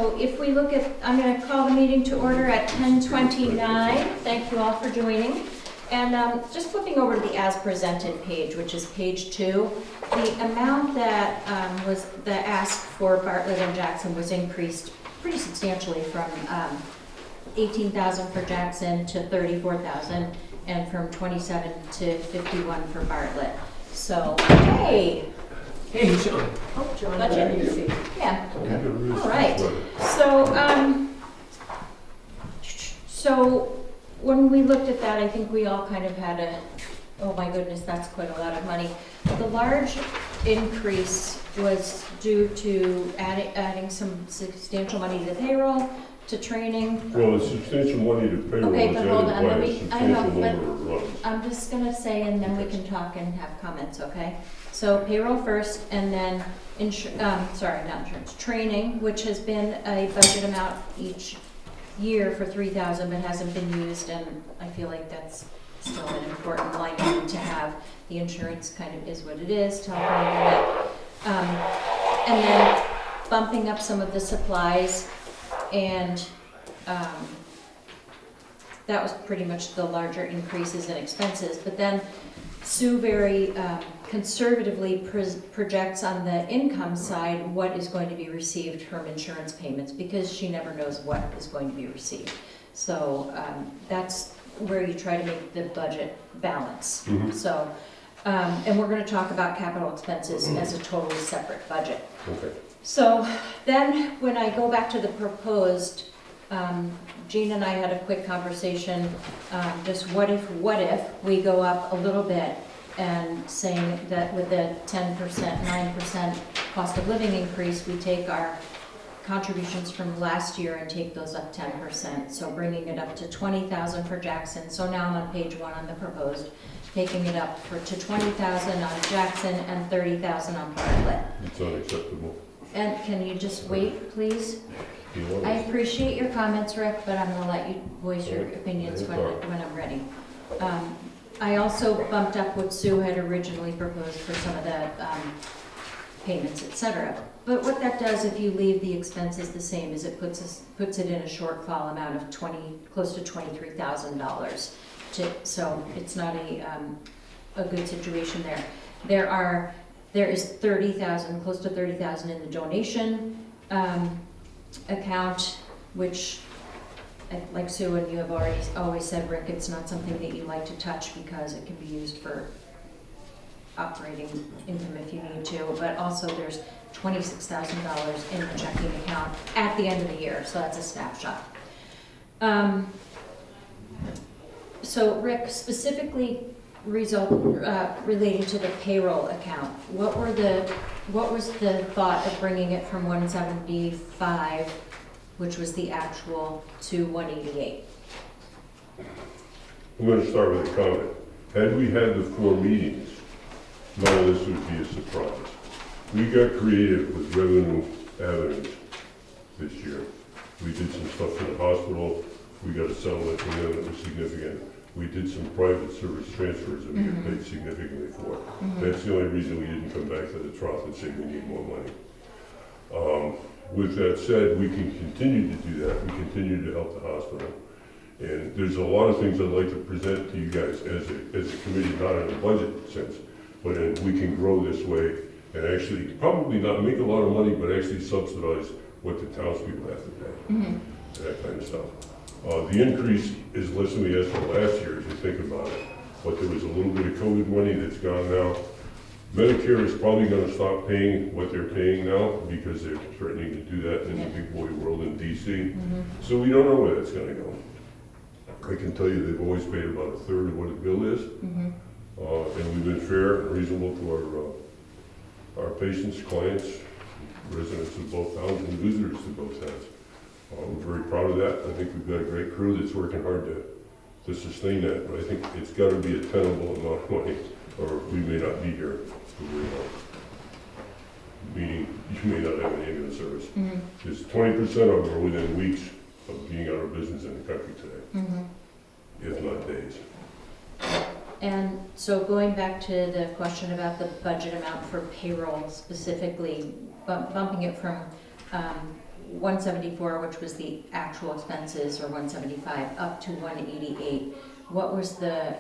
So if we look at, I'm going to call the meeting to order at 10:29. Thank you all for joining. And just flipping over to the as presented page, which is page 2, the amount that was the ask for Bartlett and Jackson was increased pretty substantially from 18,000 for Jackson to 34,000, and from 27 to 51 for Bartlett. So, hey. Hey, John. Oh, John, budget. good to see you. Yeah. All right. So when we looked at that, I think we all kind of had a, oh my goodness, that's quite a lot of money. The large increase was due to adding some substantial money to payroll, to training. Well, the substantial money to payroll Okay, is but added hold on, by let a me, I substantial know, number of runs. but I'm just gonna say, and then we can talk and have comments, okay? So payroll first, and then not insurance, training, which has been a budget amount each year for 3,000, but hasn't been used, and I feel like that's still an important line item to have. The insurance kind of is what it is, to help out with that. And then bumping up some of the supplies, and that was pretty much the larger increases in expenses. But then Sue very conservatively projects on the income side what is going to be received from insurance payments, because she never knows what is going to be received. So that's where you try to make the budget balance. Mhm. So, and we're going to talk about capital expenses as a totally separate budget. Okay. So then, when I go back to the proposed, Jean and I had a quick conversation, just what if we go up a little bit, and saying that with the 10%, 9% cost of living increase, we take our contributions from last year and take those up 10%. So bringing it up to 20,000 for Jackson. So now I'm on page 1 on the proposed, taking it up to 20,000 on Jackson and 30,000 on Bartlett. It's unacceptable. And can you just wait, please? You know, I appreciate your comments, Rick, but I'm gonna let you voice your opinions when I'm ready. I also bumped up what Sue had originally proposed for some of the payments, et cetera. But what that does, if you leave the expenses the same, is it puts it in a shortfall amount of close to $23,000. So it's not a good situation there. There is 30,000, close to 30,000 in the donation account, which, like Sue and you have always said, Rick, it's not something that you like to touch because it can be used for operating income if you need to. But also there's $26,000 in the checking account at the end of the year, so that's a snapshot. So Rick, specifically relating to the payroll account, what was the thought of bringing it from 175, which was the actual, to 188? I'm going to start with a comment. Had we had the 4 meetings, none of this would be a surprise. We got creative with revenue avenues this year. We did some stuff for the hospital. We got a settlement from them that was significant. We did some private service transfers that we get paid significantly for. That's the only reason we didn't come back to the trough and say we need more money. With that said, we can continue to do that. We continue to help the hospital. And there's a lot of things I'd like to present to you guys as a committee, not in a budget sense, but we can grow this way and actually probably not make a lot of money, but actually subsidize what the townspeople have to pay, that kind of stuff. The increase is less than we asked for last year, if you think about it, but there was a little bit of COVID money that's gone now. Medicare is probably going to stop paying what they're paying now because they're threatening to do that in the big boy world in DC. So we don't know where that's going to go. I can tell you they've always paid about 1/3 of what the bill is, and we've been fair and reasonable to our patients, clients, residents of both towns, and visitors to both towns. We're very proud of that. I think we've got a great crew that's working hard to sustain that, but I think it's got to be a tenable amount of money, or we may not be here. Meaning you may not have an ambulance service. Because 20% of them are within weeks of being out of business in the country today, if not days. And so going back to the question about the budget amount for payroll specifically, bumping it from 174, which was the actual expenses, or 175, up to 188. What was the?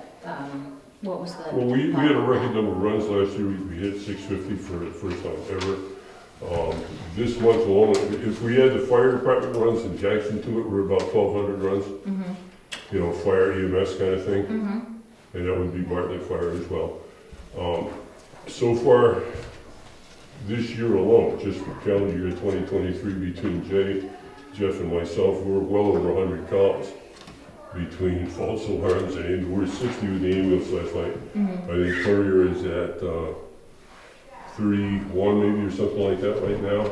Well, we had a record number of runs last year. We hit 650 for the first time ever. This month alone, if we add the fire department runs in Jackson to it, we're about 1,200 runs. Mm-hmm. You know, fire EMS kind of thing. Mm-hmm. And that would be Bartlett Fire as well. So far, this year alone, just for calendar year 2023, between Jay, Jeff, and myself, we're well over 100 calls between false alarms, and we're 60 with the ambulance last night. Mm-hmm. I think Courier is at 31 maybe or something like that right now.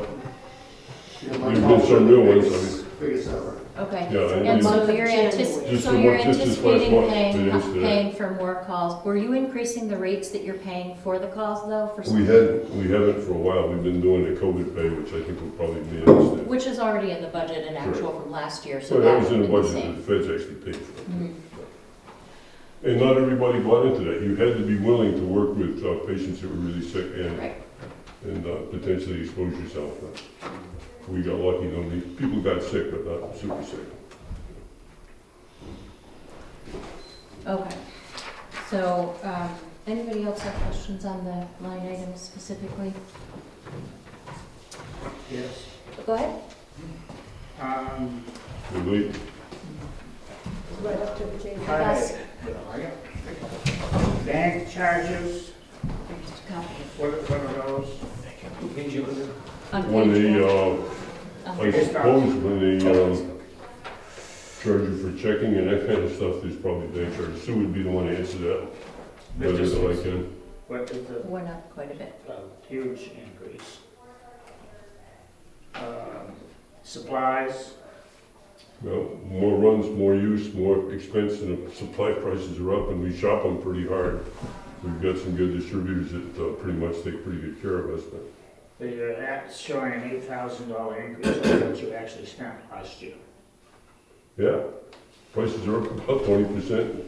Yeah, my There's been calls some are new the ones, biggest ever. Okay. Yeah, And so month of you're January. Just so the you're one- just this last anticipating month, today's today. paying for more calls. Were you increasing the rates that you're paying for the calls though? For some? We haven't for a while. We've been doing the COVID pay, which I think will probably be instead. Which is already in the budget and actual from last year, so So that was in the would be budget that same. the feds actually paid for. Mhm. And not everybody bought into that. You had to be willing to work with patients that were really sick Right. and potentially expose yourself. We got lucky, nobody, people got sick, but not super sick. Okay. So, anybody else have questions on the line items specifically? Yes. Go ahead. We're late. Right up to the change. Yes. Bank charges, Just a copy. what are those? On When page they, one. I suppose when they charge you for checking and that kind of stuff, there's probably bank charges. Sue would be the one to answer that, better than I can. What is the Went up quite a bit. huge increase? Supplies, Well, more runs, more use, more expense, and the supply prices are up, and we shop them pretty hard. We've got some good distributors that pretty much take pretty good care of us, but that's showing an $8,000 increase on what you actually spent last year. yeah, prices are up about 20%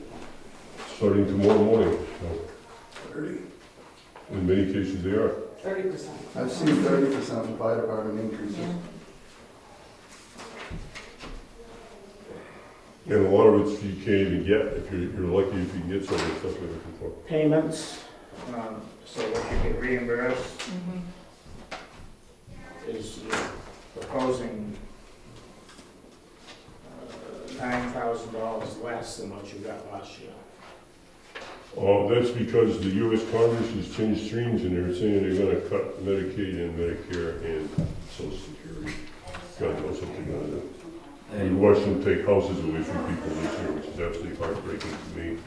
starting tomorrow morning. So, 30. in many cases, they are. 30%. I've seen 30% in fire department increases. Yeah. And a lot of it's you can't even get, if you're lucky if you can get some of the stuff you're looking for. Payments, so what you get reimbursed Mhm. is you're proposing $9,000 less than what you got last year. That's because the US Congress has changed streams and they're saying they're gonna cut Medicaid and Medicare and Social Security. God knows what they're gonna do. We watched them take houses away from people this year, which is absolutely heartbreaking to me.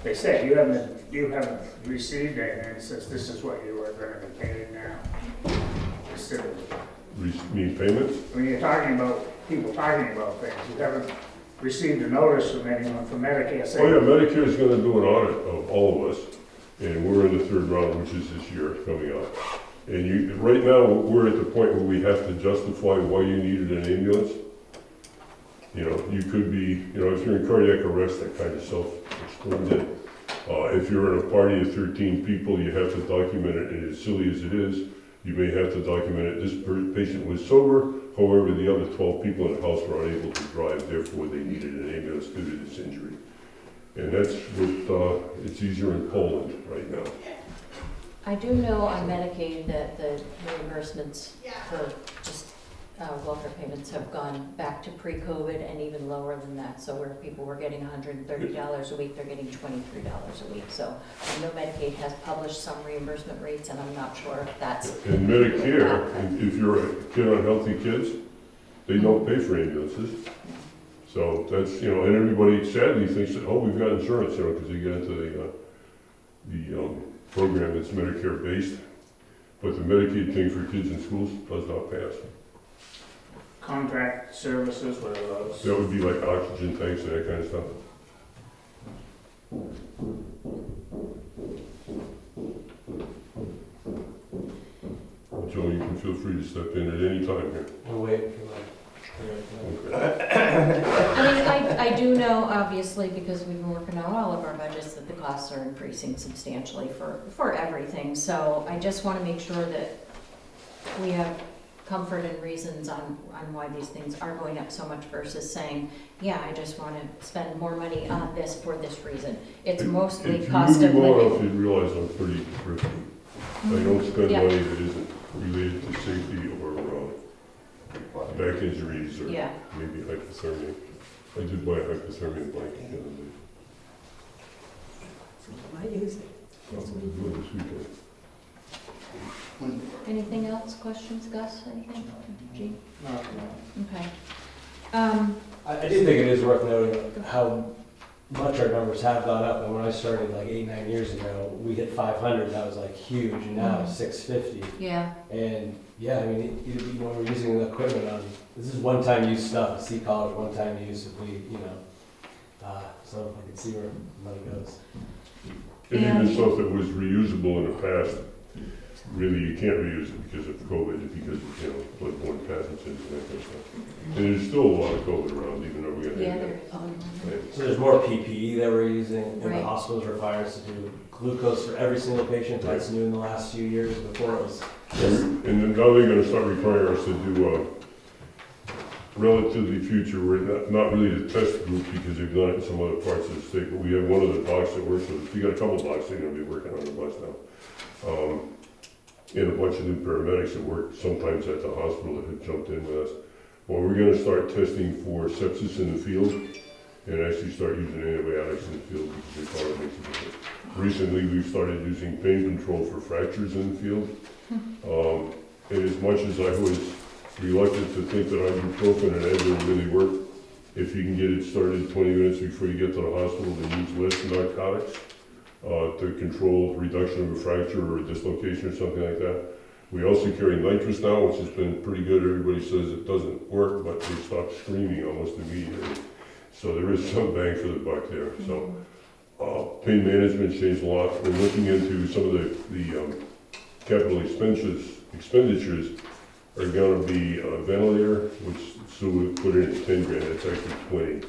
They said you haven't received it, and it says this is what you are going to be paying now. Instead of, Mean payments? when you're talking about, people talking about things, you haven't received a notice from anyone from Medicare Oh saying. yeah, Medicare's gonna do an audit of all of us, and we're in the third round, which is this year coming up. And right now, we're at the point where we have to justify why you needed an ambulance. You know, you could be, if you're in cardiac arrest, that kind of self-explains it. If you're in a party of 13 people, you have to document it, and as silly as it is, you may have to document it, this patient was sober, however, the other 12 people in the house were unable to drive, therefore they needed an ambulance due to this injury. And that's what, it's easier in Poland right now. I do know on Medicaid that the reimbursements for just welfare payments have gone back to pre-COVID and even lower than that. So where people were getting $130 a week, they're getting $23 a week. So I know Medicaid has published some reimbursement rates, and I'm not sure if that's, In Medicare, if you're a kid on Healthy Kids, they don't pay for ambulances. So that's, and everybody sadly thinks that, we've got insurance, because they get into the program that's Medicare based. But the Medicaid thing for kids in schools does not pass. Contract services, what are those? That would be like oxygen tanks and that kind of stuff. Joe, you can feel free to step in at any time here. We'll wait for Okay. I mean, I do know, obviously, because we've been working on all of our budgets, that the costs are increasing substantially for everything. So I just want to make sure that we have comfort and reasons on why these things are going up so much versus saying, yeah, I just want to spend more money on this for this reason. It's mostly If you cost knew of me well enough, living. you'd realize I'm pretty thrifty. I don't spend Yeah. money that isn't related to safety or back injuries or Yeah, maybe hypothermia. I did buy a hypothermia blanket the other day. I use it. I'm gonna do it this weekend. anything else, questions, Gus, anything? Jean? No, no. Okay. I do think it is worth noting how much our numbers have gone up. And when I started like 8, 9 years ago, we hit 500. That was like huge, and now it's 650. Yeah, And yeah, I mean, you know, we're using the equipment on. This is one-time use stuff. Sea college, one-time use. If we, you know, so I can see where money goes. And And- even stuff that was reusable in the past, really you can't reuse it because of COVID, because of, you know, bloodborne pathogens and that kind of stuff. And there's still a lot of COVID around, even though we got. yeah, there is. So there's more PPE that we're using, and Right. the hospitals require us to do glucose for every single patient. That's new in the last few years. Before it was just And then now they're gonna start requiring us to do, relatively future, we're not really the test group because they've done it in some other parts of the state, but we have one of the docs that works with us. We got a couple of docs that are gonna be working on a bunch now. And a bunch of new paramedics that work sometimes at the hospital that have jumped in with us. Well, we're gonna start testing for sepsis in the field and actually start using antibiotics in the field because they thought it makes a difference. Recently, we've started using pain control for fractures in the field. And as much as I was reluctant to think that ibuprofen and Advil really work, if you can get it started 20 minutes before you get to the hospital, then use less narcotics to control reduction of a fracture or a dislocation or something like that. We also carry nitrous now, which has been pretty good. Everybody says it doesn't work, but they stop screaming almost immediately. So there is some bang for the buck there. So pain management changed a lot. We're looking into some of the capital expenditures are going to be a ventilator, which Sue would put in at 10 grand. It's actually 20.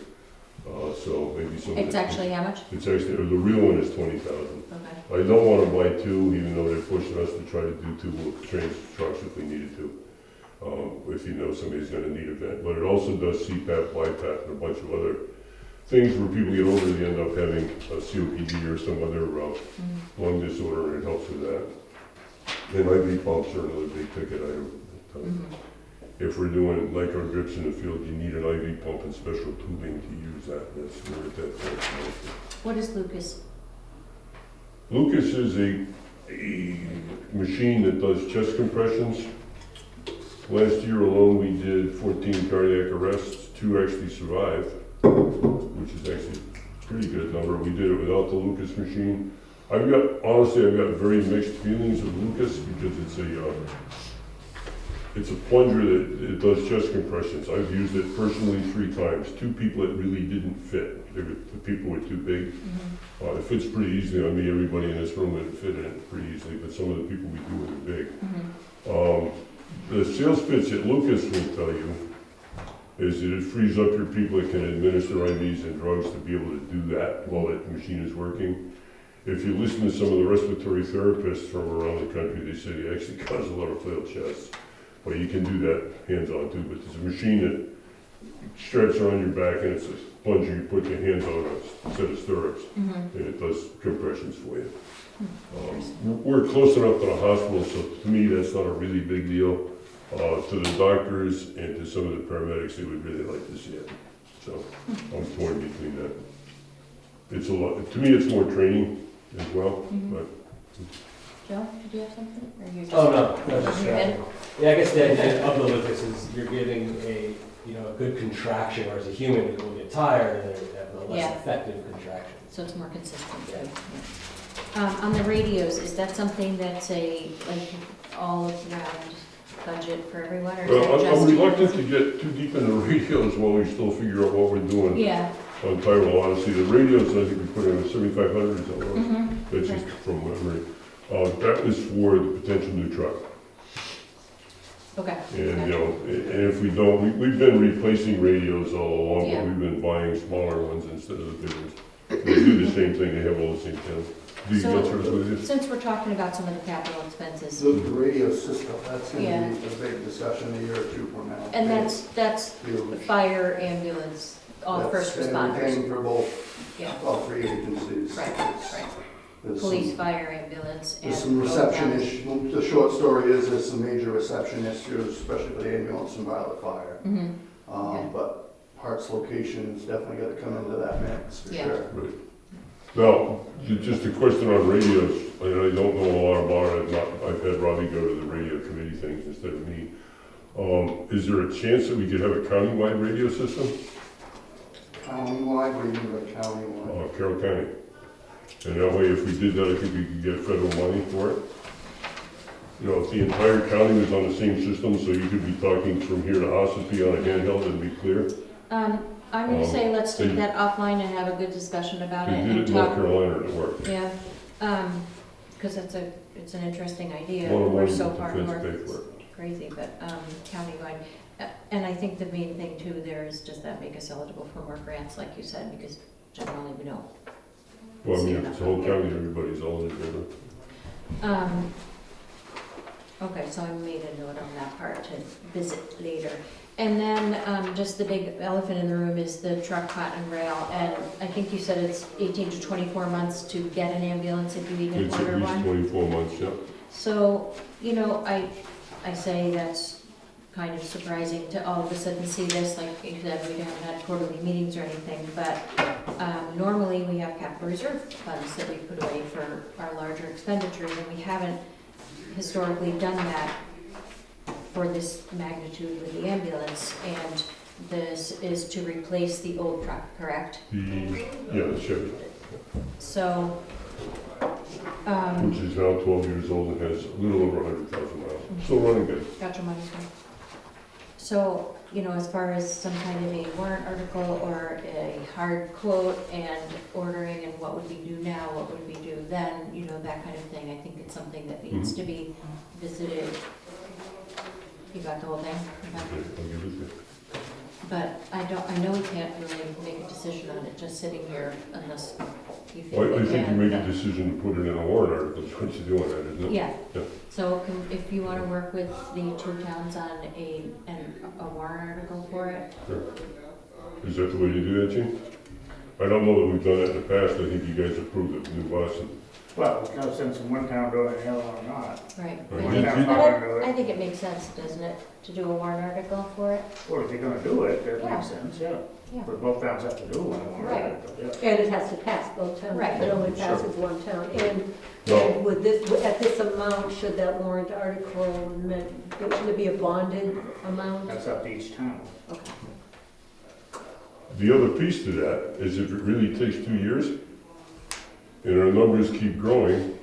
So maybe some. It's actually how much? It's actually, the real one is 20,000. Okay. I don't want to buy two, even though they're pushing us to try to do two. We'll change trucks if we needed to. If you know somebody's going to need a vent. But it also does CPAP, BiPAP, and a bunch of other things where people get older, they end up having a COPD or some other lung disorder, and it helps with that. And IV pumps are another big ticket item. If we're doing like our grips in the field, you need an IV pump and special tubing to use that. That's where it's at. What is Lucas? Lucas is a machine that does chest compressions. Last year alone, we did 14 cardiac arrests. 2 actually survived, which is actually a pretty good number. We did it without the Lucas machine. Honestly, I've got very mixed feelings of Lucas because it's a plunger that it does chest compressions. I've used it personally 3 times. 2 people it really didn't fit. The people were too big. It fits pretty easily on me. Everybody in this room would fit in it pretty easily, but some of the people we do with are big. The sales pitch that Lucas will tell you is that it frees up your people that can administer IVs and drugs to be able to do that while that machine is working. If you listen to some of the respiratory therapists from around the country, they say it actually causes a lot of failed chests. But you can do that hands-on too. But it's a machine that straps around your back and it's a plunger you put your hands on a set of stirrups and it does compressions for you. We're close enough to the hospital, so to me that's not a really big deal. To the doctors and to some of the paramedics, they would really like to see it. So I'm torn between that. It's a lot. To me, it's more training as well. But Joe, did you have something? Or you just? Oh, no, just, You're good? yeah, I guess the idea of the Lucas is you're getting a good contraction, whereas a human it will get tired and they have a less Yeah. effective contraction. So it's more consistent. Yeah. Yeah. On the radios, is that something that's all around budget for everyone, or is well, that I'm just? reluctant to get too deep into radios while we still figure out what we're doing Yeah. on Tyrell. Honestly, the radios I think we put in 7,500 is that right? That's just from memory. That was for the potential new truck. Okay. And, and if we don't, we've been replacing radios all along, but Yeah. we've been buying smaller ones instead of the big ones. They do the same thing, they have all the same channels. Do you So- answer what it is? Since we're talking about some of the capital expenses, The radio system, that's Yeah. gonna be a big discussion a year or two from now. and that's Huge. fire, ambulance, all first That's gonna be responders. paying for both, Yeah, all three agencies. right, It's- right. there's Police, some- fire, ambulance, and. There's some reception both issues, the short story is there's some major reception issues, especially for the ambulance and violet fire. Mhm. Okay. But parts location is definitely gotta come into that mix, for Yeah. sure. Right. Now, just a question on radios, and I don't know a lot about it, I've had Robbie go to the radio committee things instead of me. Is there a chance that we could have a countywide radio system? Countywide, what do you mean by countywide? Carroll County. And that way, if we did that, I think we could get federal money for it. You know, if the entire county was on the same system, so you could be talking from here to Ossipee on a handheld and be clear. I'm gonna say let's take they- that offline and have a good discussion about it They did and it in North talk. Carolina and it worked. Yeah, because it's an interesting idea. A lot of We're money so that far the north, feds pay it's for it. crazy, but countywide. And I think the main thing too there is, does that make us eligible for more grants, like you said, because generally we don't. Well, I See mean, if enough it's the whole up here. county, everybody's eligible. Okay, so I made a note on that part to visit later. And then just the big elephant in the room is the truck, cot, and rail. And I think you said it's 18 to 24 months to get an ambulance if you even It's at order least one. 24 months, yeah. So, you know, I say that's kind of surprising to all of a sudden see this, like you said, we haven't had quarterly meetings or anything, but normally we have capital reserve funds that we put away for our larger expenditures, and we haven't historically done that for this magnitude with the ambulance, and this is to replace the old truck, correct? The Chevy, So, which is now 12 years old and has a little over 100,000 miles. Still running good. got your money from. So, you know, as far as some kind of a warrant article or a hard quote and ordering and what would we do now, what would we do then, you know, that kind of thing, I think it's something that needs to be visited. You got the whole thing? Yeah, Okay. I'll give it to you. But I know we can't really make a decision on it just sitting here unless you think Well, I we think you can. make a but- decision to put it in a warrant article, is what you're doing, that, isn't it? Yeah, Yeah. so if you wanna work with the two towns on a warrant article for it, Sure. Is that the way you do that, Gene? I don't know that we've done that in the past, I think you guys approved of new bus. Well, because since one town doing it, the other one not. right? Right. One Yeah. town's But not gonna do I it. think it makes sense, doesn't it, to do a warrant article for it? Well, if you're gonna do it, that Yeah. makes sense, yeah. Yeah. But both towns have to do one. Right. Yeah. And it has to pass both towns. Right. It only passes one town. And No. and with this, at this amount, should that warrant article, should it be a bonded amount? That's up to each town. Okay. The other piece to that is if it really takes 2 years, and our numbers keep growing,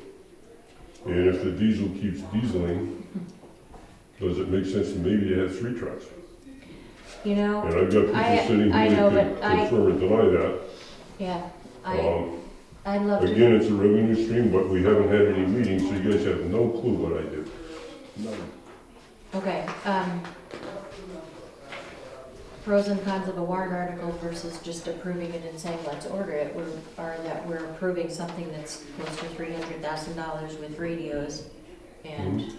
and if the diesel keeps dieseling, does it make sense to maybe to have 3 trucks? You know, And I've got people I- sitting I here know, that but I- can confirm or deny that. yeah, Um, I'd love to, Again, it's a revenue stream, but we haven't had any meetings, so you guys have no clue what I do. okay, pros and cons of a warrant article versus just approving it and saying, let's order it, are that we're approving something that's close to $300,000 with radios, and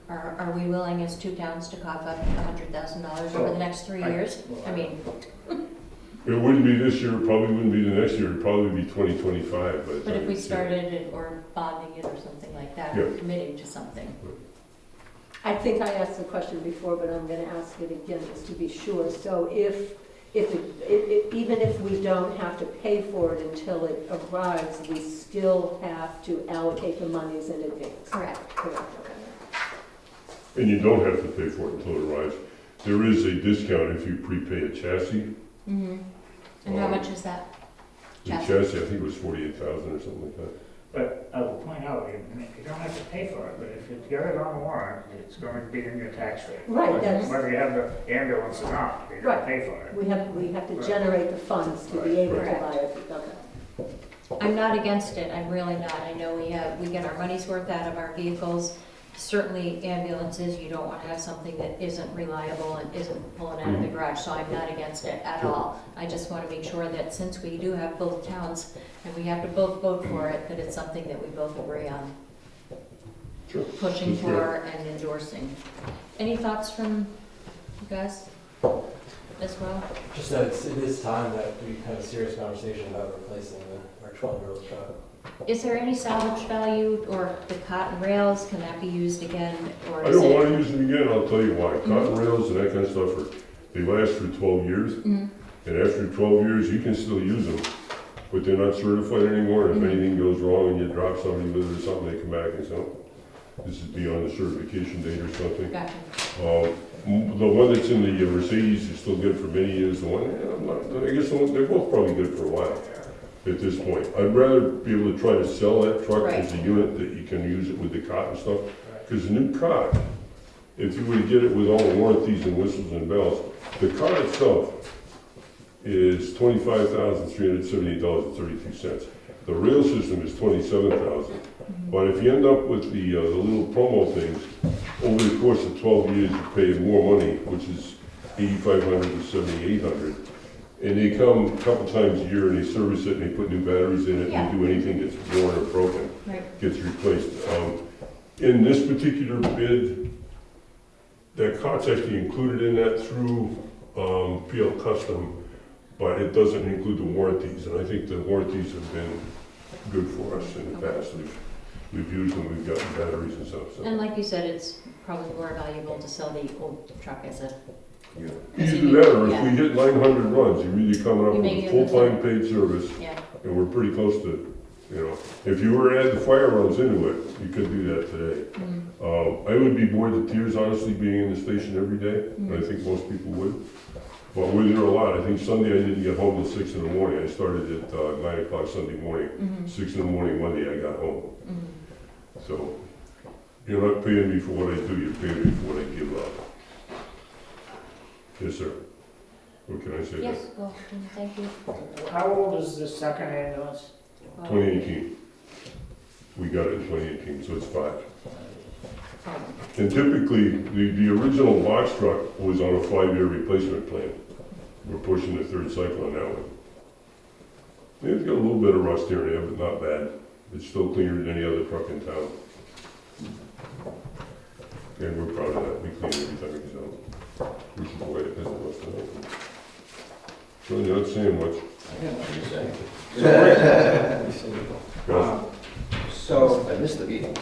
are we willing as two towns to cough up $100,000 over the next 3 years? I mean, It wouldn't be this year, it probably wouldn't be the next year, it'd probably be 2025 by the but time if we it's- started it or bonding it or something like that, or Yeah. committing to something. I think I asked the question before, but I'm going to ask it again just to be sure. So if even if we don't have to pay for it until it arrives, we still have to allocate the monies in advance? Correct. Correct, okay. And you don't have to pay for it until it arrives. There is a discount if you prepay a chassis. Mm-hmm. And how much is that? The Chassis. chassis, I think it was 48,000 or something like that. But I will point out, you don't have to pay for it, but if you get it on a warrant, it's going to be in your tax rate. Right, that's- Whether you have the ambulance or not, you're gonna Right. pay for it. We have to generate the funds to be able to Right. buy it. Okay. I'm not against it, I'm really not. I know we get our money's worth out of our vehicles, certainly ambulances, you don't want to have something that isn't reliable and isn't pulling out of the garage, so I'm not against it at all. I just want to make sure that since we do have both towns, and we have to both vote for it, that it's something that we both agree on, Sure. pushing That's fair. for and endorsing. Any thoughts from you guys as well? Just that it is time that we have a serious conversation about replacing our 12-year-old truck. Is there any salvage value, or the cotton rails, can that be used again, or I is don't it? wanna use them again, I'll tell you why. Cotton rails and that kind of stuff they last for 12 years. Mhm. And after 12 years, you can still use them, but they're not certified anymore. If Mhm. anything goes wrong and you drop somebody with it or something, they come back and say, "Oh, this is beyond the certification date or something." Gotcha. The one that's in the Mercedes is still good for many years. The one, I guess they're both probably good for a while at this point. I'd rather be able to try to sell that truck as a unit that you can use it with the cotton stuff. Because the new car, if you were to get it with all the warranties and whistles and bells, the car itself is $25,378.32. The rail system is $27,000. But if you end up with the little promo things, over the course of 12 years, you pay more money, which is $8,500 to $7,800. And they come a couple times a year and they service it and they put new batteries in it Yeah. and do anything that's worn or broken, Right. gets replaced. In this particular bid, that car's actually included in that through PL Custom, but it doesn't include the warranties. And I think the warranties have been good for us in the past. We've used them, we've gotten batteries and stuff, so. And like you said, it's probably more valuable to sell the old truck as a, Either that, or if we hit 900 runs, you're really coming up You with may a get full-time paid service, yeah. and we're pretty close to, if you were to add the fire runs into it, you could do that today. Mhm. I would be bored to tears, honestly, being in the station every day, and I think most people would. But we're there a lot. I think Sunday I didn't get home till 6 in the morning. I started at 9 o'clock Sunday morning. Mhm. 6 in the morning Monday I got home. Mhm. So you're not paying me for what I do, you're paying me for what I give up. Yes, sir. What can I say? Yes, well, thank you. How old is this second ambulance? 2018. We got it in 2018, so it's 5. Um, And typically, the original box truck was on a 5-year replacement plan. We're pushing the 3rd cycle on that one. It's got a little bit of rust here and there, but not bad. It's still cleaner than any other truck in town. And we're proud of that. We clean every time it gets out. Which is the way it is. So you're not saying much. So, I missed the meeting.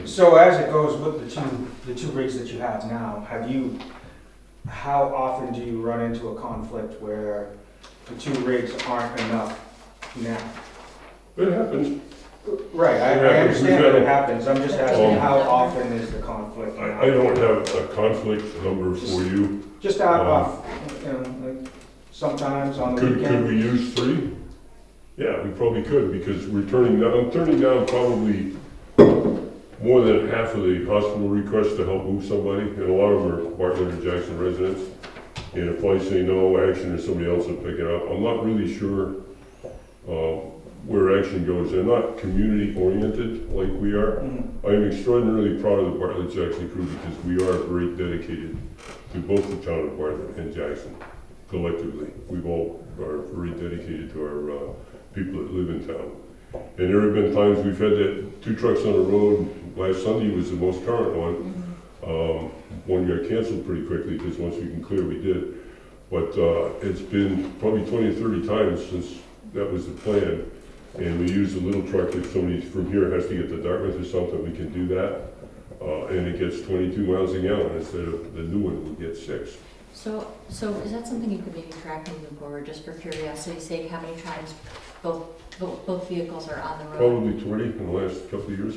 so as it goes with the two rigs that you have now, how often do you run into a conflict where the 2 rigs aren't enough now? It happens. Right, I It happens. understand We've that got it happens, I'm just asking Um, how often is the conflict now? I don't have a conflict number for you. Just out of, like, sometimes on the Could weekend? we use 3? Yeah, we probably could, because I'm turning down probably more than half of the hospital requests to help move somebody, and a lot of them are Bartlett or Jackson residents. And if I say no, Action or somebody else will pick it up. I'm not really sure where Action goes. They're not community-oriented like we are. Mhm. I'm extraordinarily proud of the Bartlett Jackson crew because we are very dedicated to both the town of Bartlett and Jackson collectively. We've all are very dedicated to our people that live in town. And there have been times we've had that 2 trucks on the road. Last Sunday was the most current one. One got canceled pretty quickly because once we can clear, we did. But it's been probably 20 or 30 times since that was the plan. And we use a little truck if somebody from here has to get to Dartmouth or something, we can do that. And it gets 22 miles a gallon instead of the new one would get 6. So is that something you could maybe track moving forward, just for curiosity's sake, how many times both vehicles are on the road? Probably 20 in the last couple of years.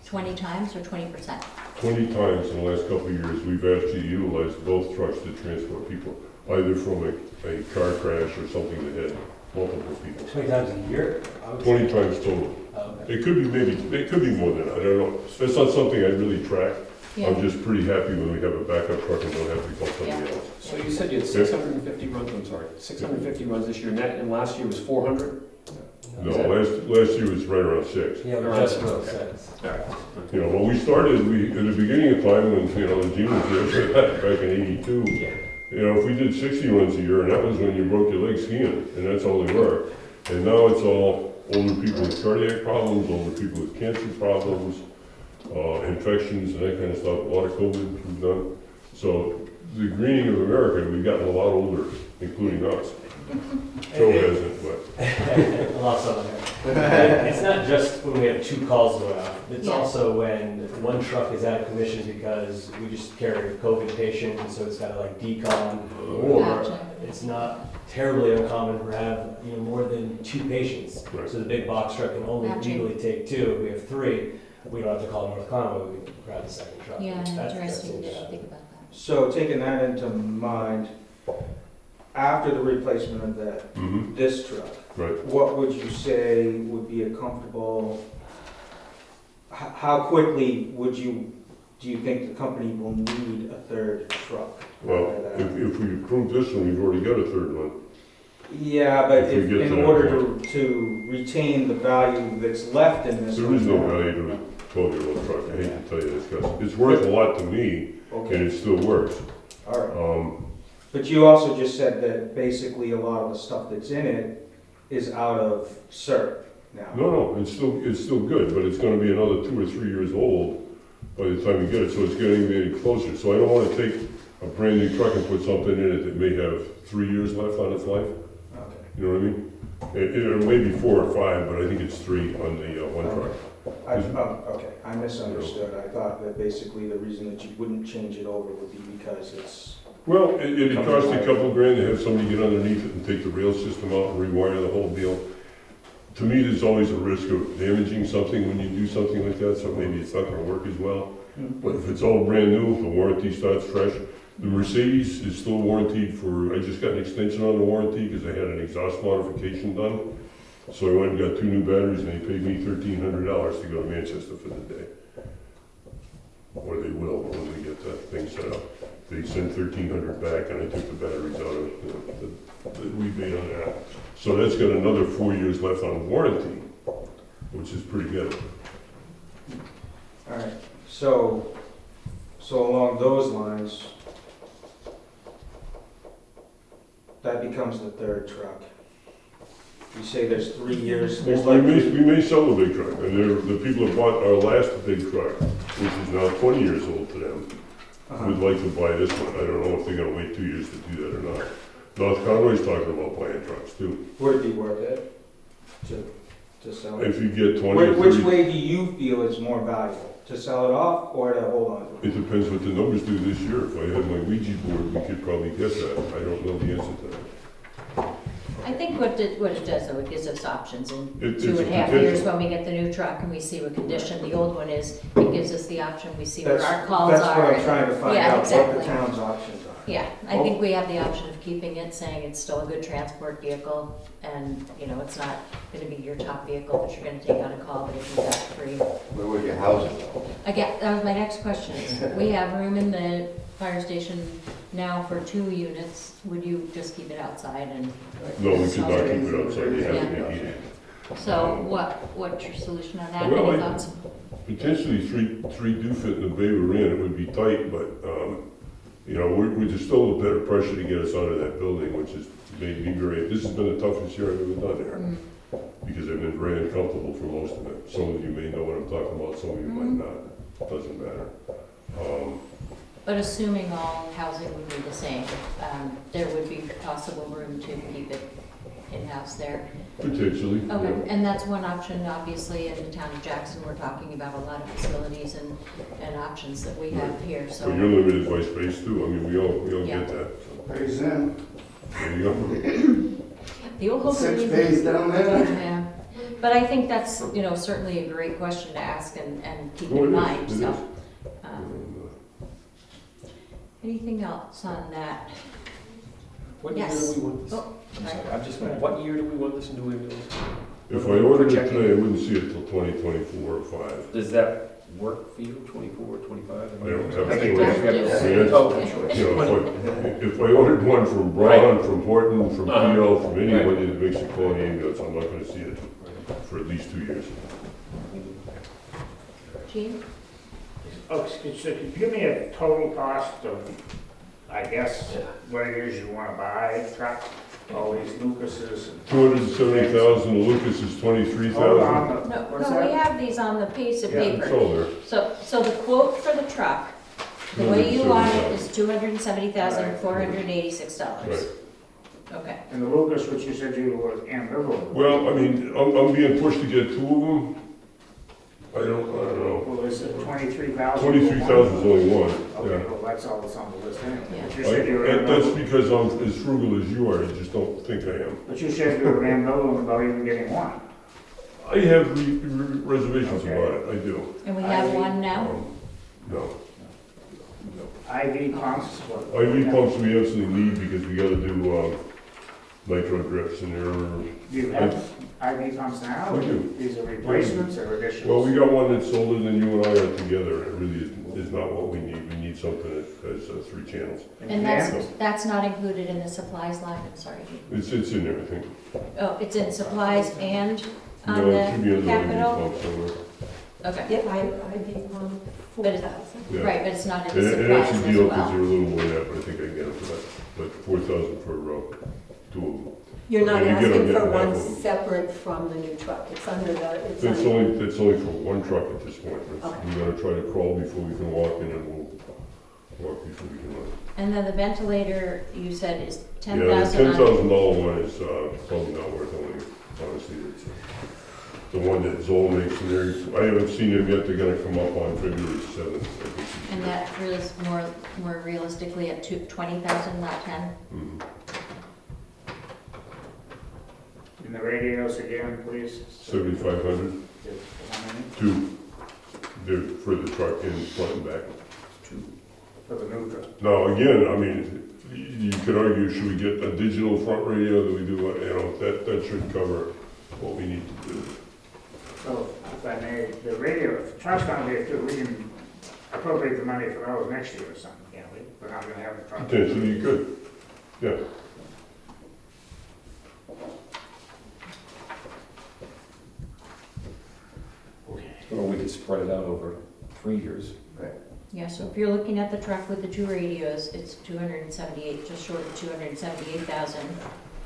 20 times or 20%? 20 times in the last couple of years, we've actually utilized both trucks to transport people, either from a car crash or something that had multiple people. 20 times a year? I would 20 say. times total. Oh, okay. It could be more than that, I don't know. That's not something I really track. I'm Yeah, just pretty happy when we have a backup truck and don't have to call somebody else. So you said you had 650 runs, I'm sorry, 650 runs this year net, and last year was 400? No, last year was right around 6. Yeah, we just broke 6. You know, when we started, at the beginning of time, when, you know, Gene was there, back in 82, you know, if we did 60 runs a year, and that was when you broke your leg skiing, and that's all they were. And now it's all older people with cardiac problems, older people with cancer problems, infections and that kind of stuff, a lot of COVID we've done. So the greening of America, we've gotten a lot older, including us. Joe hasn't, but. I lost someone there. It's not just when we have 2 calls going out, it's Yeah. also when one truck is out of commission because we just carried a COVID patient, and so it's got to like decon, or Gotcha. it's not terribly uncommon to have, you know, more than 2 patients. Right. So the big box truck can only Gotcha. legally take 2. If we have 3, we don't have to call North Conway, we can grab the second truck. Yeah, That's interesting, yeah. to think about that. So taking that into mind, after the replacement of that, Mm-hmm, this truck, right. what would you say would be a comfortable, how quickly do you think the company will need a third truck? Well, if we approve this one, we've already got a third one. Yeah, but If we get to in that order to retain the value that's left in this. There one is no now- value to a 12-year-old truck, I hate to tell you this, because it's worth a lot to me, and Okay, it still works. all right. But you also just said that basically a lot of the stuff that's in it is out of cert now. No, it's still good, but it's gonna be another 2 or 3 years old by the time you get it, so it's getting very closer. So I don't wanna take a brand new truck and put something in it that may have 3 years left on its life, Okay. you know what I mean? It may be 4 or 5, but I think it's 3 on the one truck. Okay, I misunderstood. I thought that basically the reason that you wouldn't change it over would be because it's, Well, it costs a couple grand to have somebody get underneath it and take the rail system out and rewire the whole deal. To me, there's always a risk of damaging something when you do something like that, so maybe it's not gonna work as well. But if it's all brand new, the warranty starts fresh. The Mercedes is still warranted for, I just got an extension on the warranty because I had an exhaust modification done. So I went and got 2 new batteries and they paid me $1,300 to go to Manchester for the day. Or they will when we get that thing set up. They sent $1,300 back and I took the batteries out of the rebate on that. So that's got another 4 years left on warranty, which is pretty good. all right. So along those lines, that becomes the third truck. You say there's 3 years, there's Well, like, we may sell the big truck, and the people that bought our last big truck, which is now 20 years old to them, would like to buy this one. I don't know if they're gonna wait 2 years to do that or not. North Conway's talking about buying trucks too. would it be worth it to sell it? If you get 20 or Which 30, way do you feel is more valuable? To sell it off or to hold on to it it? depends what the numbers do this year. If I had my Ouija board, we could probably get that. I don't know the answer to that. I think what it does, though, it gives us options in It's 2.5 potential. years when we get the new truck and we see what condition the old one is. It gives us the option, we see where our calls That's are. what I'm and- trying to find Yeah, out, what exactly. the town's options are. Yeah, I think we have the option of keeping it, saying it's still a good transport vehicle, and, you know, it's not gonna be your top vehicle that you're gonna take on a call, but if you got free. Where would you house it? Again, that was my next question, is we have room in the fire station now for 2 units, would you just keep it outside and? No, we could not keep it outside. It has to be heated. So what's your solution on that, Well, any I- thoughts? Potentially, three do fit in the bay we're in. It would be tight, but, you know, there's still a better pressure to get us out of that building, which is made me very, this has been the toughest year I've ever done there. Mm. Because I've been very uncomfortable for most of it. Some of you may know what I'm talking about, some of you might not. Doesn't matter. But assuming all housing would be the same, there would be possible room to keep it in-house there. Potentially, Okay, yeah. and that's one option, obviously, in the town of Jackson, we're talking about a lot of facilities and options that we have here, so. But you're limited by space too. I mean, we all Yeah. get that. Pays in, There you go. The old 6 Hogan pays down there. Yeah, but I think that's, you know, certainly a great question to ask and keep Oh, in it is, mind, it so. is. Anything else on that? What year Yes. do we want this? Oh, I'm sorry, I'm just, what year do we want this new ambulance? If I ordered it today, I wouldn't see it till 2024 or 5. Does that work for you, 24, 25? I don't have I a think choice. we have to- I mean, Oh, okay. sure. You know, if I ordered one from Braun, from Horton, from Uh-huh. PL, from anyone Right. that makes a quality ambulance, I'm not gonna see it. Right. for at least 2 years. Gene? Oh, so could you give me a total cost of, I guess, what it is you wanna buy, truck, all these Lucases? and- 270,000, Lucas is Hold 23,000. on, No, what's no, we that? have these on the piece of Yeah, It's paper. all there. So the quote for the truck, the way you want it is $270,486. Right. Okay. And the Lucas, which you said you were ambivalent. Well, I mean, I'm being pushed to get 2 of them. I don't know. Well, is it 23,000? 23,000 is only one, Okay, yeah. well, that's all that's on the list anyway. Yeah. But you said you were And that's ambivalent, because I'm as frugal as you are, I just don't think I am. but you said you were ambivalent about even getting one. I have reservations Okay. about it, I do. And we have one now? No. IV pumps, what? IV pumps we absolutely need because we gotta do nitro drips and Do you have IV pumps now? We do. These are replacements or additions? well, we got one that's older than you and I are together. It really is not what we need. We need something that has 3 channels. And Yeah. that's not included in the supplies line, I'm sorry, Gene. It's in everything. Oh, it's in supplies and on No, it should be the under IV capital? pump somewhere. Okay, Yeah, I did one, But it's- 4,000. Yeah. right, but it's not in And the and supplies actually, as the others are well. a little more than that, but I think I can get them for that. But 4,000 for 2 of them. You're not You get them, asking get for them one half of them. separate from the new truck, it's under the, it's That's under. only for one truck at this point. Okay. We're gonna try to crawl before we can walk and then we'll walk before we can run. And then the ventilator, you said is Yeah, the 10,000 on, $10,000 one is probably not worth owning, honestly. It's the one that Zoll makes, and I haven't seen them yet. They're gonna come up on February 7th. I think. and that is more realistically at 20,000, not 10? Mhm. And the radios again, please? 7,500, How many? 2, they're for the truck in front and back. For the new truck? Now, again, I mean, you could argue, should we get a digital front radio that we do, that should cover what we need to do. So if I may, the radio, if the truck's gonna be a two, we can appropriate the money for those next year or something, can't we? We're not gonna have the truck. Potentially, you could, yeah. Okay. Or we could spread it out over 3 years. Yeah, so if you're looking at the truck with the 2 radios, it's 278, just short of 278,000.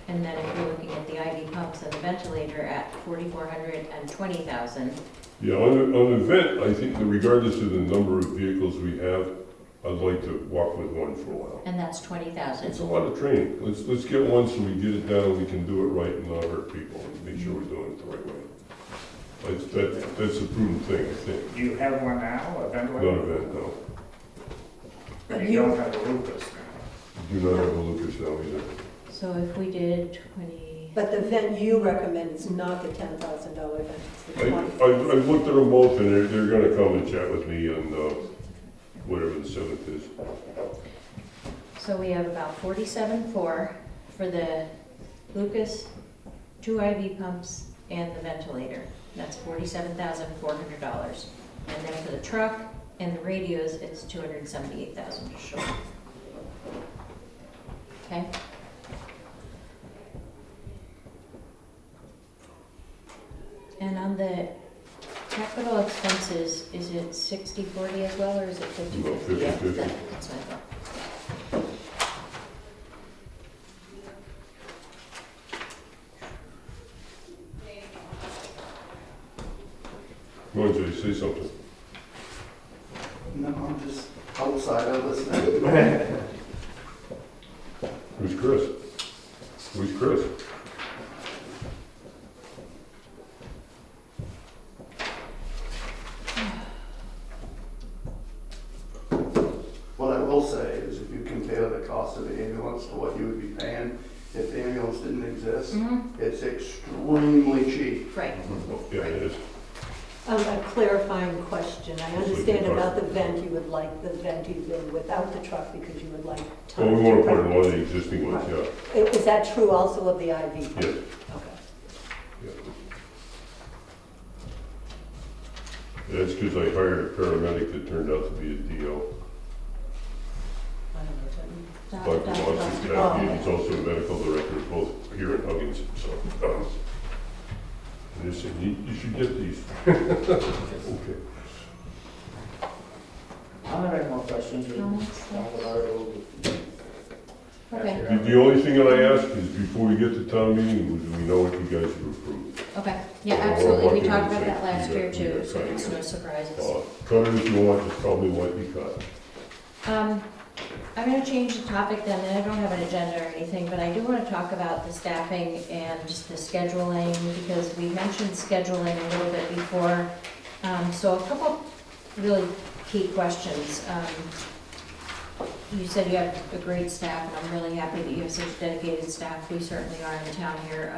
And then if you're looking at the IV pumps and the ventilator at 4,400 and 20,000. Yeah, on the vent, I think that regardless of the number of vehicles we have, I'd like to walk with one for a while. And that's 20,000. It's a lot of training. Let's get one so we get it down, we can do it right and not hurt people, and make sure we're doing it the right way. That's a prudent thing, I think. Do you have one now, a Not ventilator? a vent, no. And you don't have a Lucas now? Do not have a Lucas now either. So if we did 20, But the vent you recommend is not the $10,000 vent, it's the 20. I've looked at them both, and they're gonna come and chat with me on, whatever the 7th is. so we have about 47,400 for the Lucas, 2 IV pumps, and the ventilator. That's $47,400. And then for the truck and the radios, it's 278,000 just short. Okay? And on the capital expenses, is it 60/40 as well, or is it 50/50? No, 50/50. Yeah, that's what I thought. Go on, Jay, say something. No, I'm just outside, I'm listening. Who's Chris? Who's Chris? What I will say is if you compare the cost of the ambulance to what you would be paying if the ambulance didn't exist, Mhm. it's extremely cheap. Right. Yeah, it is. A clarifying question, I understand about the vent, you would like the vent even without the truck because you would like Well, we time wanna to put in one of the practice. existing ones, yeah. Is that true also of the IV? pump? Yes. Okay. Yeah. That's because I hired a paramedic that turned out to be a DO. I don't know what that means. Dr. Watson, Oh. he's also a medical director both here in Huggins, so. And just saying, you should get these. Okay. I don't have any more questions. We can Comments? talk about it a little bit. Okay. The only thing that I ask is before we get to town meeting, do we know what you guys have approved? Okay, yeah, Well, absolutely, we what talked can I about say? that last You year got- too, you got so time. there's no surprises. Cut it if you want, just tell me what you cut. I'm gonna change the topic then, and I don't have an agenda or anything, but I do wanna talk about the staffing and just the scheduling, because we mentioned scheduling a little bit before. So a couple really key questions. You said you have a great staff, and I'm really happy that you have such dedicated staff. We certainly are in the town here.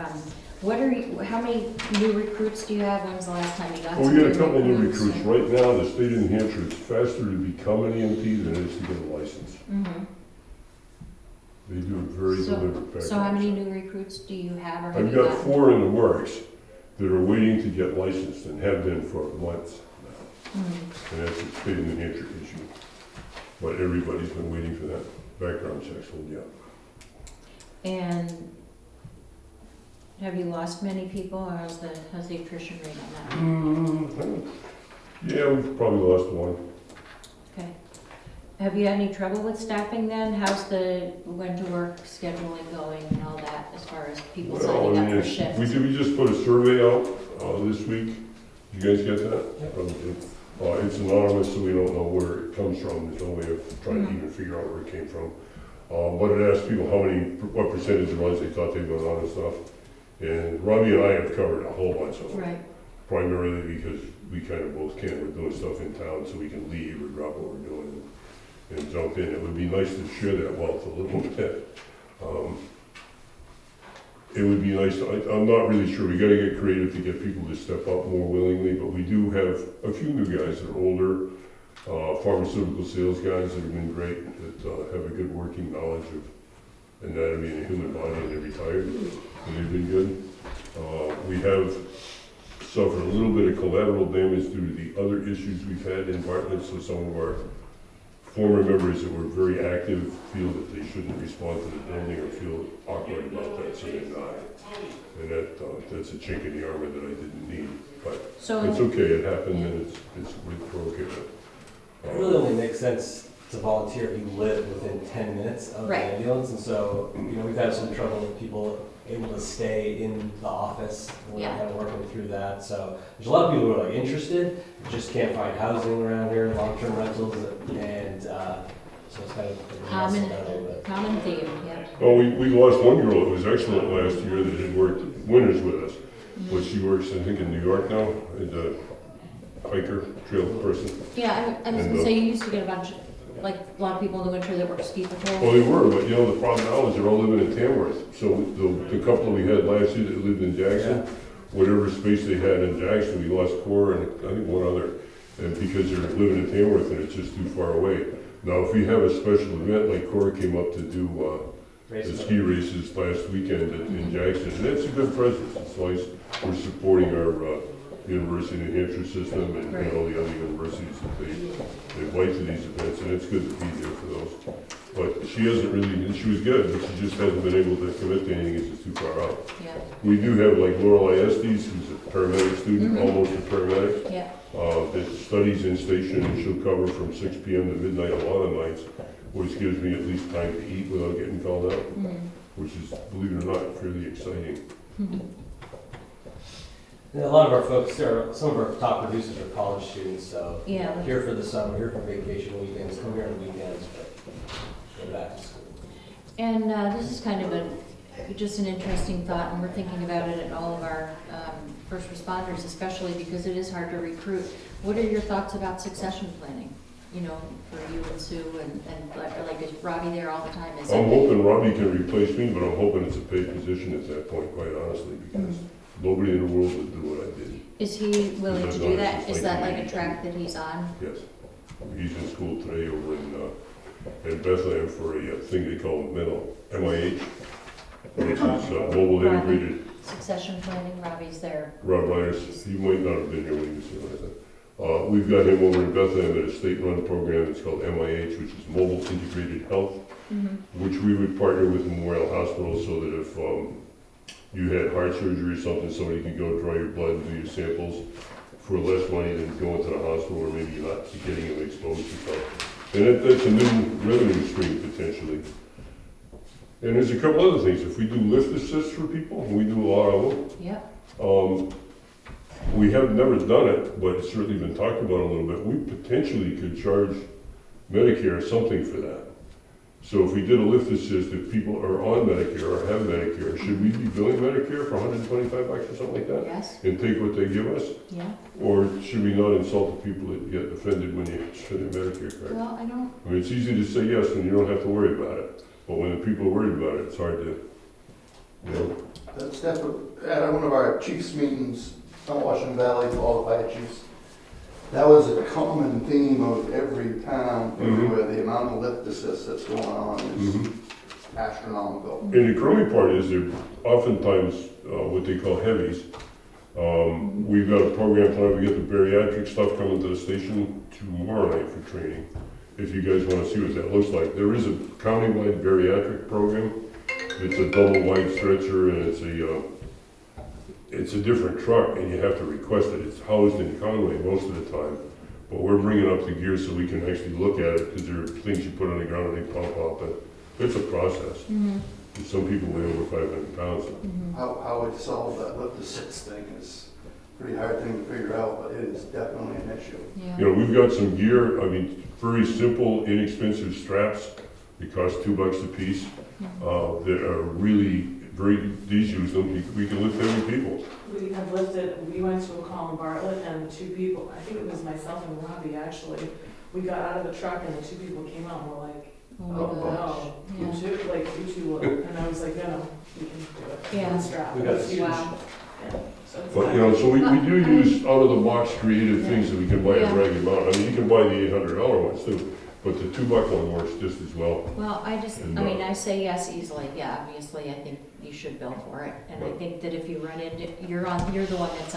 How many new recruits do you have? When was the last time you got Well, some we got a couple new recruits? recruits. Right now, the state of New Hampshire, it's faster to become an EMT than it is to get a license. Mhm. They do a very deliberate background. So how many new recruits do you have, or have I've you got gotten? 4 in the works that are waiting to get licensed and have been for months now. Mhm. And that's a state of New Hampshire issue. But everybody's been waiting for that background check, so yeah. And have you lost many people, or how's the attrition rate on Yeah, we've probably lost 1. that? Okay. Have you had any trouble with staffing then? How's the when to work scheduling going and all that, as far as people Well, signing I up mean, for shifts? we just put a survey out this week. Did you guys get that? Probably did. It's anonymous, so we don't know where it comes from. There's no way of trying to even figure out where it came from. But it asked people what percentage of runs they thought they'd run on and stuff. And Robbie and I have covered a whole bunch of them. Right, Primarily because we kind of both can. We're doing stuff in town, so we can leave or drop what we're doing and jump in. It would be nice to share that wealth a little bit. It would be nice, I'm not really sure, we gotta get creative to get people to step up more willingly, but we do have a few new guys that are older, pharmaceutical sales guys that have been great, that have a good working knowledge of anatomy and the human body, and they're retired, and they've been good. We have suffered a little bit of collateral damage due to the other issues we've had in Bartlett, so some of our former members that were very active feel that they shouldn't respond to the building or feel awkward about that, so they're not. And that's a chink in the armor that I didn't need, but so, it's okay, it happened, and we're okay with it. It really only makes sense to volunteer if you live within 10 minutes of the Right. ambulance, and so, we've had some trouble with people able to stay in the office, and we're Yeah. kind of working through that, so there's a lot of people who are like interested, just can't find housing around here, long-term rentals, and, so it's kind of. Common. messing around a little bit. common theme, yeah. Well, we lost one girl that was excellent last year that had worked winters with us, but she works, I think, in New York now, as a hiker, trail person. Yeah, I was gonna say, you used to get a bunch, like, a lot of people in the winter that work ski Well, patrol. they were, but the problem now is they're all living in Tamworth. So the couple we had last year that lived in Jackson, whatever space they had in Jackson, we lost Cora and I think one other. And because they're living in Tamworth and it's just too far away. Now, if we have a special event, like Cora came up to do the ski races last weekend in Jackson, and it's a good presence. It's nice. We're supporting our University of New Hampshire system and all the other universities that they invite to these events, and it's good to be there for those. But she hasn't really, and she was good, but she just hasn't been able to commit to anything, it's just too far out. Yeah, We do have like Lorelei Estes, who's a paramedic student, almost a paramedic, yeah, that studies in station, and she'll cover from 6 p.m. to midnight a lot of nights, which gives me at least time to eat without getting called out, which is, believe it or not, fairly exciting. And a lot of our folks, some of our top producers are college students, so yeah. here for the summer, here for vacation weekends, come here on weekends, but go back to school. And this is kind of just an interesting thought, and we're thinking about it at all of our first responders, especially because it is hard to recruit. What are your thoughts about succession planning? You know, for you and Sue, and like, is Robbie there all the time? Is I'm it? hoping Robbie can replace me, but I'm hoping it's a paid position at that point, quite honestly, because nobody in the world would do what I did. Is he willing to do that? Is that like a Yes. track that he's on? Yes. He's in school today over in Bethlehem for a thing they call MIH, which is Mobile Integrated. Succession planning, Robbie's there. Rob Myers, he might not have been here when he was here last time. We've got him over in Bethlehem at a state-run program, it's called MIH, which is Mobile Integrated Health, which we would partner with Memorial Hospital so that if you had heart surgery or something, somebody could go draw your blood and do your samples for less money than going to the hospital, or maybe you're not getting them exposed to something. And that's a new revenue stream potentially. And there's a couple other things. If we do lift assists for people, and we do a lot of them, Yep, we have never done it, but it's certainly been talked about a little bit. We potentially could charge Medicare something for that. So if we did a lift assist, if people are on Medicare or have Medicare, should we be billing Medicare for $125 or something like that? yes, And take what they give us? yeah. Or should we not insult the people that get offended when you send their Medicare card? Well, I don't, I mean, it's easy to say yes and you don't have to worry about it. But when the people are worried about it, it's hard to, you know. That's definitely, at one of our chiefs meetings, on Washington Valley, for all the fire chiefs, that was a common theme of every town, everywhere, the amount of lift assist that's going on is astronomical. And the crummy part is they're oftentimes what they call heavies. We've got a program tonight, we get the bariatric stuff coming to the station tomorrow night for training. If you guys want to see what that looks like. There is a countywide bariatric program. It's a double wide stretcher and it's a different truck and you have to request it. It's housed in Conway most of the time. But we're bringing up the gear so we can actually look at it because there are things you put on the ground and they pump up. And it's a process. And some people weigh over 500 pounds. How we solve that lift assist thing is a pretty hard thing to figure out, but it is definitely an issue. yeah. You know, we've got some gear, I mean, very simple, inexpensive straps. They cost $2 a piece. That are really very, these use them, we can lift heavy people. We have lifted, we went to a call in Bartlett and two people, I think it was myself and Robbie actually, we got out of the truck and the two people came out and were like, Oh, oh, yeah. you two will, and I was like, no, we can do it. Yeah. It's strap, We got it's huge. Wow. Yeah, so it's But, fine. you know, so we do use out-of-the-box creative things that we can buy Yeah. a ragged amount. I mean, you can buy the $800 ones too, but the $2 one works just as well. Well, I just, And, I mean, I say yes easily, yeah, obviously, I think you should bill for it. And I Right. think that if you run into, you're the one that's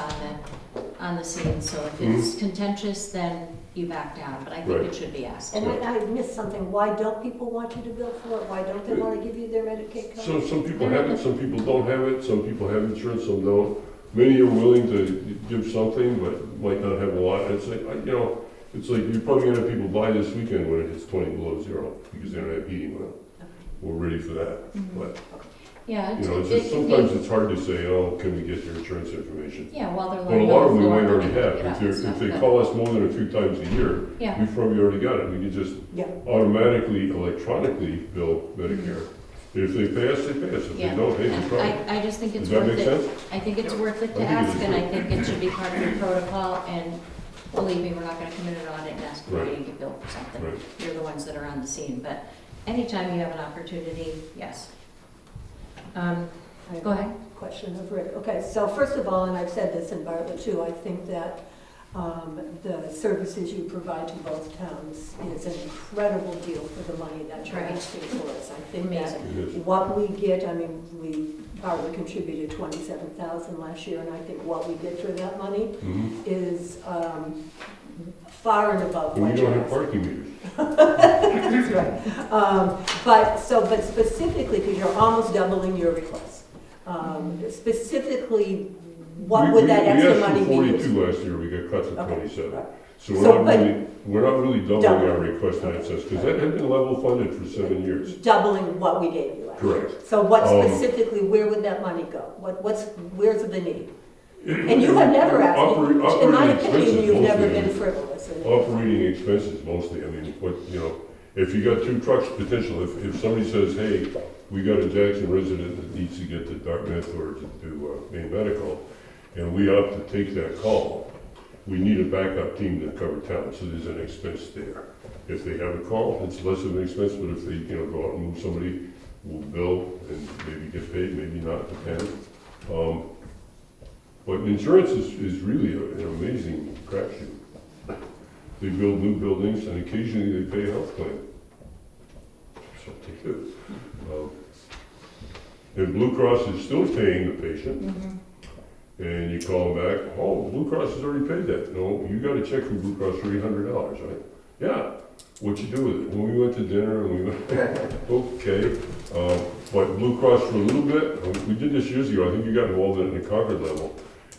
on the scene, so if it's contentious, then you back down, but I think Right. it should be asked. And I missed something, why don't people want you to bill for it? Why don't they want to give you their Medicaid card? So some people have it, some people don't have it, some people have insurance, some don't. Many are willing to give something, but might not have a lot. It's like, you know, it's like you're probably gonna have people die this weekend when it hits 20 below zero because they don't have heating on. We're ready for that. But, Yeah, you know, it's just, sometimes it's hard to say, oh, can we get your insurance information? yeah, while they're But a lying lot on of the them we floor. might already and they have. get up If and they're, stuff, if they but- call us more than a few times a year, Yeah, we've probably already got it. We can just Yeah. automatically, electronically bill Medicare. If they pay us, they pay us. If they yeah. don't, hey, we And tried. I just think it's Does that worth make it. sense? I think it's worth it I to think it ask, is and I too. think it should be part of your protocol, and believe me, we're not gonna come in and audit and ask you Right. to get billed for something. Right. You're the ones that are on the scene, but anytime you have an opportunity, yes. Go ahead. Question of Rick. Okay, so first of all, and I've said this in Bartlett too, I think that the services you provide to both towns is an incredible deal for the money that you're Right. asking for us. I think that Amazing. It is. what we get, I mean, Bartlett contributed 27,000 last year, and I think what we get for that money is far and above And what we you're don't have asking. parking meters. That's right. But specifically, because you're almost doubling your request. Specifically, what would that extra money be We used asked for 42 last year, we got cut to Okay, 27. right. So So, but- we're not really doubling Double. our request in that sense, because that had been level funded for 7 years. Doubling what we gave you last year. Correct. So what Um, specifically, where would that money go? Where's the need? And you have never asked, in my Operating opinion, expenses you've never mostly. been frivolous. in it. Operating expenses mostly, I mean, what, you know, if you got 2 trucks potential, if somebody says, hey, we got a Jackson resident that needs to get to Dartmouth or to Maine Medical, and we opt to take that call, we need a backup team to cover town, so there's an expense there. If they have a call, it's less of an expense, but if they, you know, go out and move somebody, we'll bill and maybe get paid, maybe not, depends. But insurance is really an amazing crapshoot. They build new buildings and occasionally they pay a health claim. So they do. And Blue Cross is still paying the patient. And you call them back, oh, Blue Cross has already paid that. No, you got a check from Blue Cross for $800, right? Yeah. what you do with it. When we went to dinner and we went, okay. But Blue Cross for a little bit, we did this years ago, I think you got involved in it in the Concord level.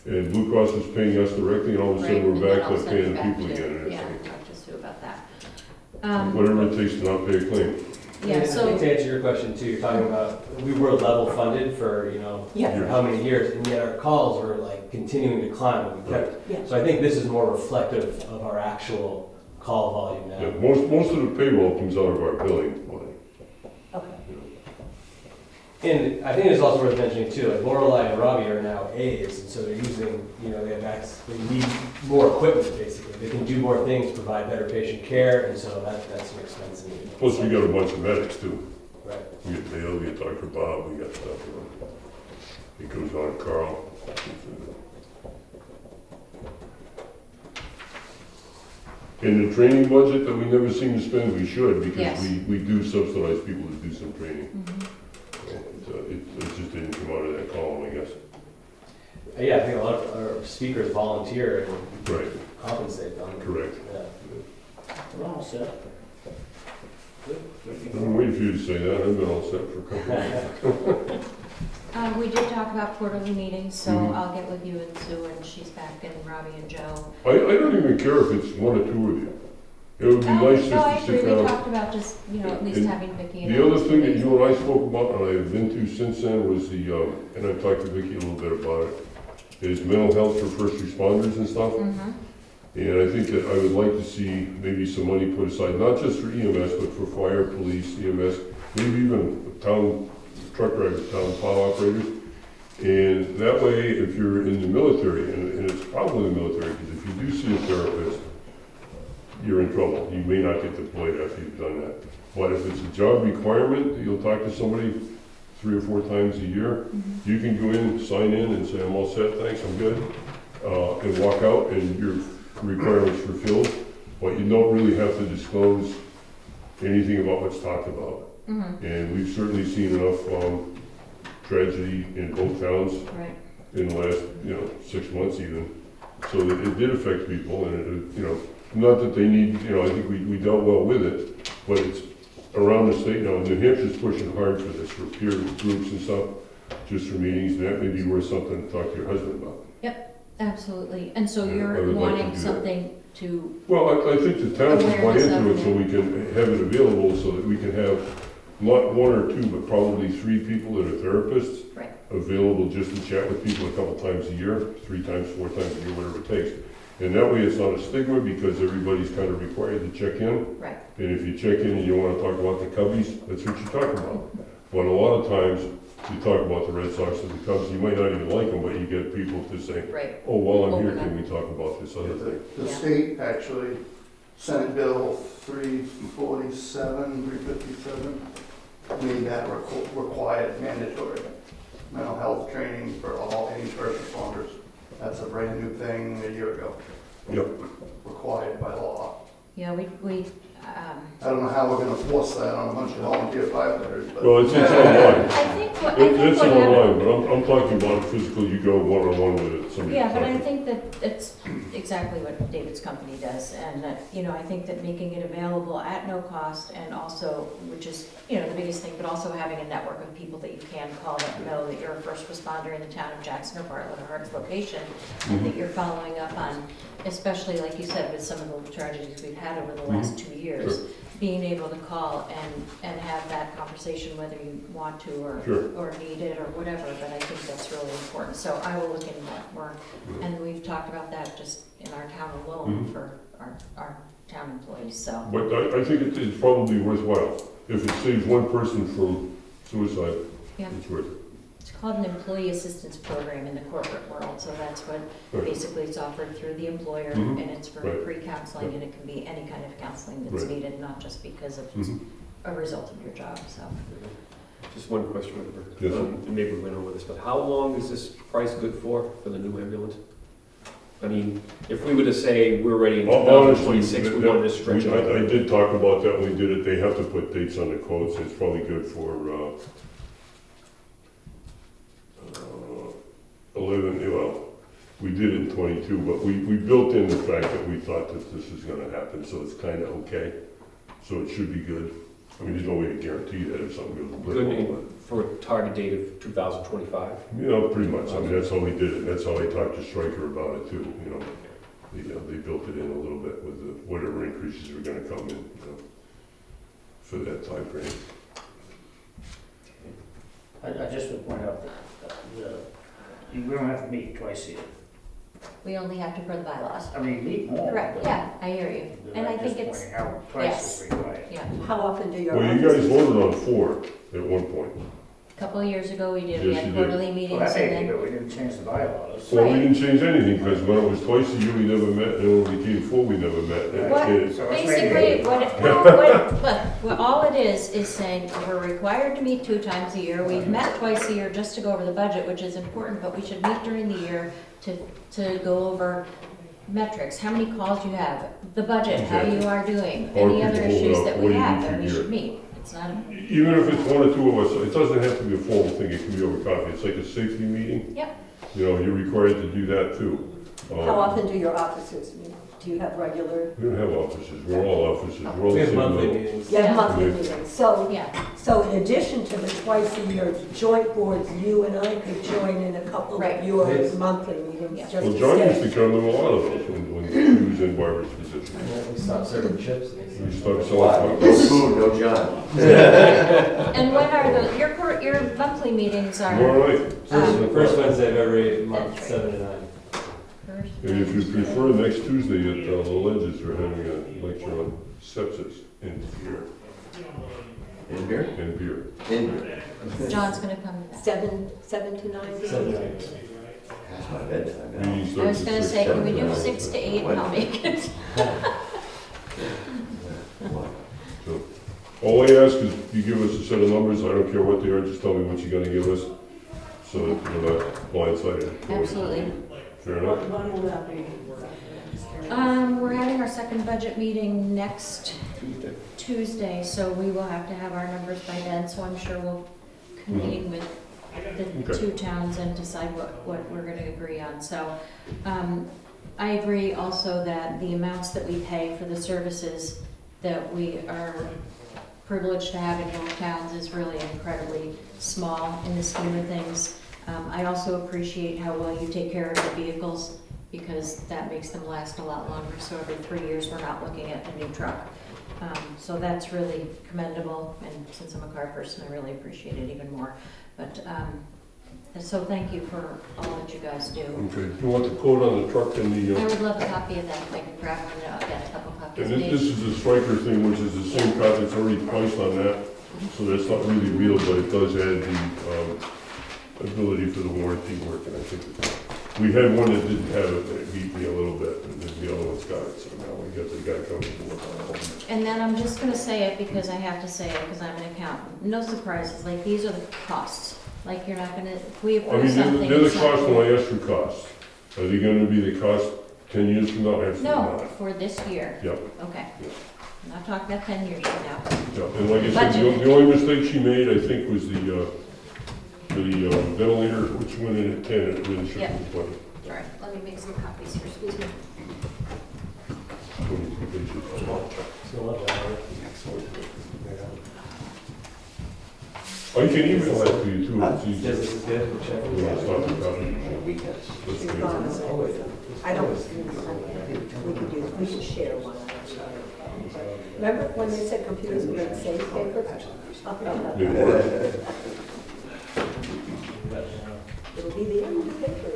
And Blue Cross was paying us directly, and all of a Right, sudden and we're then back I'll to send paying it the back people to- again. And it's Yeah, like, talk to Sue about that. whatever it takes to not pay a claim. Yeah, And I so, think to answer your question too, you're talking about, we were level funded for, you know, Yeah. for how many years, and yet our calls were like continuing to climb, and we kept. Yeah. So I think this is more reflective of our actual call volume Yeah, now. most of the payroll comes out of our billing money. Okay. And I think it's also worth mentioning too, like Lorelei and Robbie are now A's, and so they're using, you know, they need more equipment basically. They can do more things, provide better patient care, and so that's an expense. Plus, we got a bunch of medics too. Right. We got Dale, we got Dr. Bob, we got stuff. It goes on Carl. In the training budget that we never seem to spend, we should, because Yes. we do subsidize people to do some training. mhm. It just didn't come out of that column, I guess. Yeah, I think a lot of our speakers volunteer and Right, compensate them. correct. Yeah. We're all set. Good. I'm waiting for you to say that, I've been all set for a couple of weeks. We did talk about quarterly meetings, so Mhm. I'll get with you and Sue, and she's back, and Robbie and Joe. I don't even care if it's one or two of you. It would be nice No, I just to agree, sit we down. talked about just, you know, at least And having Vicki and. The other thing that you and I spoke about, and I've been to since then, was and I've talked to Vicki a little bit about it, is mental health for first responders and stuff. Mhm. And I think that I would like to see maybe some money put aside, not just for EMS, but for fire, police, EMS, maybe even town truck drivers, town plow operators. And that way, if you're in the military, and it's probably the military, because if you do see a therapist, you're in trouble. You may not get deployed after you've done that. But if it's a job requirement, you'll talk to somebody 3 or 4 times a year. You can go in, sign in, and say, I'm all set, thanks, I'm good, and walk out, and your requirements fulfilled. But you don't really have to disclose anything about what's talked about. Mhm. And we've certainly seen enough tragedy in both towns Right, in the last, 6 months even. So that it did affect people, and not that they need, I think we dealt well with it, but it's around the state now. New Hampshire's pushing hard for this, for peer groups and stuff, just for meetings, and that may be worth something to talk to your husband about. absolutely. And so Yeah, I you're would like to wanting do that. something to, Well, I think the town should buy Awareness into of it so we can have it available, so that we can have not 1 or 2, but probably 3 people that are therapists. Right. Available just to chat with people a couple times a year, 3 times, 4 times a year, whatever it takes. And that way it's not a stigma, because everybody's kind of required to check in. right, And if you check in and you want to talk about the Cubbies, that's what you talk about. But a lot of times, you talk about the Red Sox and the Cubs, you might not even like them, but you get people to say, right. oh, while I'm here, Open can we talk about this other thing? The Yeah. state actually, Senate Bill 347, 357, made that required mandatory mental health training for any first responders. That's a brand new thing a year ago, Yep. required by law. Yeah, we, I don't know how we're gonna force that on a bunch of volunteer firefighters, but. Well, it's online. I think what, I think It's what happened. online, but I'm talking about physical, you go one-on-one with somebody. Yeah, but I think that it's exactly what David's company does, and that, I think that making it available at no cost, and also, which is, the biggest thing, but also having a network of people that you can call that know that you're a first responder in the town of Jackson or Bartlett or Hart's location, and that you're following up on, especially like you said, with some of the tragedies we've had over the last 2 years, being able to call and have that conversation, whether you want to Sure. or need it or whatever, but I think that's really important. So I will look into that more. And we've talked about that just in our town alone Mhm. for our town employees, so. But I think it's probably worthwhile. If it saves one person from suicide, Yeah. it's worth it. It's called an employee assistance program in the corporate world, so that's what, Right. basically it's offered through the employer, Mhm. and it's for Right. free counseling, and it can be any kind of counseling that's Right. needed, not just because of just Mhm. a result of your job, so. Just one question, River. Yes, sir. Maybe we went over this, but how long is this price good for the new ambulance? I mean, if we were to say we're ready in Honestly, 2026, we wanted to stretch it I out. did talk about that when we did it. They have to put dates on the quotes. It's probably good for 11, we did it in 22, but we built in the fact that we thought that this was gonna happen, so it's kinda okay. so it should be good. I mean, there's no way to guarantee that if something goes Good blip. name for a target date of 2025. You know, pretty much, I mean, that's how we did it, that's how I talked to Stryker about it too, you know. They built it in a little bit with the, whatever increases were gonna come in, you know, for that time frame. I just would point out that, we don't have to meet twice a year. We only have to for the bylaws. I mean, meet more. Correct, but- yeah, I hear you. but And I I'm think just it's, pointing out twice is required. yeah. How often do your Well, you guys offices? voted on 4 at one point. A couple of years ago, we did, we Yes, had you did. quarterly Well, meetings that may and be, then, but we didn't change the bylaws. Well, we Right. didn't change anything, because when it was twice a year, we never met, and when we became 4, we never met. It- What? it- So it's basically, maybe- what all it is saying, we're required to meet 2 times a year. We've met twice a year just to go over the budget, which is important, but we should meet during the year to go over metrics, how many calls you have, the budget, how you are doing, Or any other people hold issues up, that what we do you have, need then to we hear? should meet. It's not, Even if it's 1 or 2 of us, it doesn't have to be a formal thing, it can be over coffee, it's like a safety meeting. Yep. You know, you're required to do that too. How often do your officers meet? Do you have regular? We don't have offices, we're all officers, we're all We the have same monthly level. meetings. You have Yeah. monthly Yeah. meetings. So, yeah, so in addition to the twice a year joint boards, you and I could join in a couple Right. of your Yes. monthly meetings, Yeah. just Well, to John used stay. to come to a lot of those when he was in Barbara's position. We stopped serving chips. We stopped No selling. food, no John. and when are the, your monthly meetings are? Tomorrow night. First Wednesday of every month, That's 7 to 9. First And if you Wednesday. prefer, next Tuesday at the Ledges, we're having a lecture on sepsis and beer. In beer? And beer. In beer. John's gonna come to that. 7 to 9? 7 to 9. That's my bedtime now. Meeting I was starts at gonna 6, say, can we 7 do to 6 to 8 and I'll make it? So, all I ask is you give us a set of numbers, I don't care what they are, just tell me what you're gonna give us, so that we're not blindsided. Absolutely. Fair enough? When will that be? We're having our second budget meeting next Tuesday. Tuesday, so we will have to have our numbers by then, so I'm sure we'll convene with the Okay. 2 towns and decide what we're gonna agree on. So, I agree also that the amounts that we pay for the services that we are privileged to have in both towns is really incredibly small in the scheme of things. I also appreciate how well you take care of the vehicles, because that makes them last a lot longer, so every 3 years, we're not looking at a new truck. So that's really commendable, and since I'm a car person, I really appreciate it even more. But, so thank you for all that you guys do. Okay, you want the quote on the truck and the, I would love a copy of that, if I could grab one, I'll get a couple copies. and this made. is the striker thing, which is the same card that's already priced on that, so that's not really real, but it does add the ability for the warranty work, and I think we had one that didn't have it, and it beat me a little bit, and then the other one's got it, so now we got the guy coming to work on it. And then I'm just gonna say it because I have to say it, because I'm an accountant. No surprises, like, these are the costs. Like, you're not gonna, if we I approve mean, something. they're the it's not cost when I ask for costs. Are they gonna be the cost 10 years from now? Absolutely No, not. for this year. Yep. Okay. Yeah. I'm not talking about 10 years from now. Yeah, and like I said, the only mistake she made, I think, was the ventilator, which went in at 10, and it really should Yeah. have been 20. All right, let me make some copies here, excuse me. 22 pages. So what, Oh, you can email that to you too, it's Yes, easier. this is good, we'll check. You want to stop the copy? Weekends. Let's You're do it. gone. I don't, we could share one. Remember when they said computers were going to save paper? Maybe work. It'll be the end of the paper.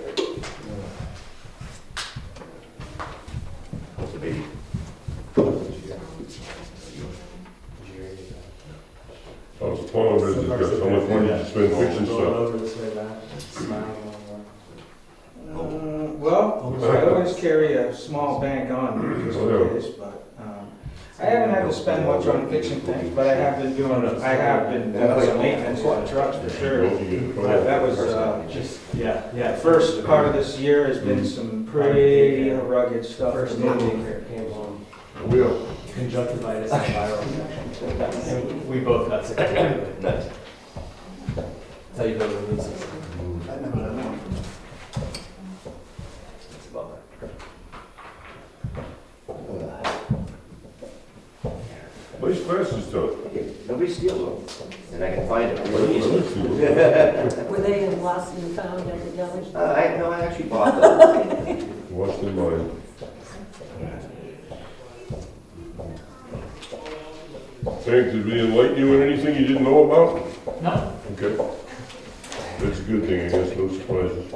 What's the baby? I was appalled at this, how much money you spend fixing stuff. Over this way back, smiling Well, I always carry a small bank on me, just in case, but, I haven't had to spend much on fixing things, but I have been doing some maintenance on trucks for sure. That was, just, yeah. first part of this year has been some pretty rugged stuff. First meeting here came home, Will. conjunctivitis and viral infection. And we both got sick. That's Nice. how you build an immune system. That's about it. Nice Nobody steals them, and I can find it really easily. Were they in lost and found at the deli? No, I actually bought them. What's in mind? Hank, did we enlighten you on anything you didn't know about? No. Okay. That's a good thing, I guess, no surprises.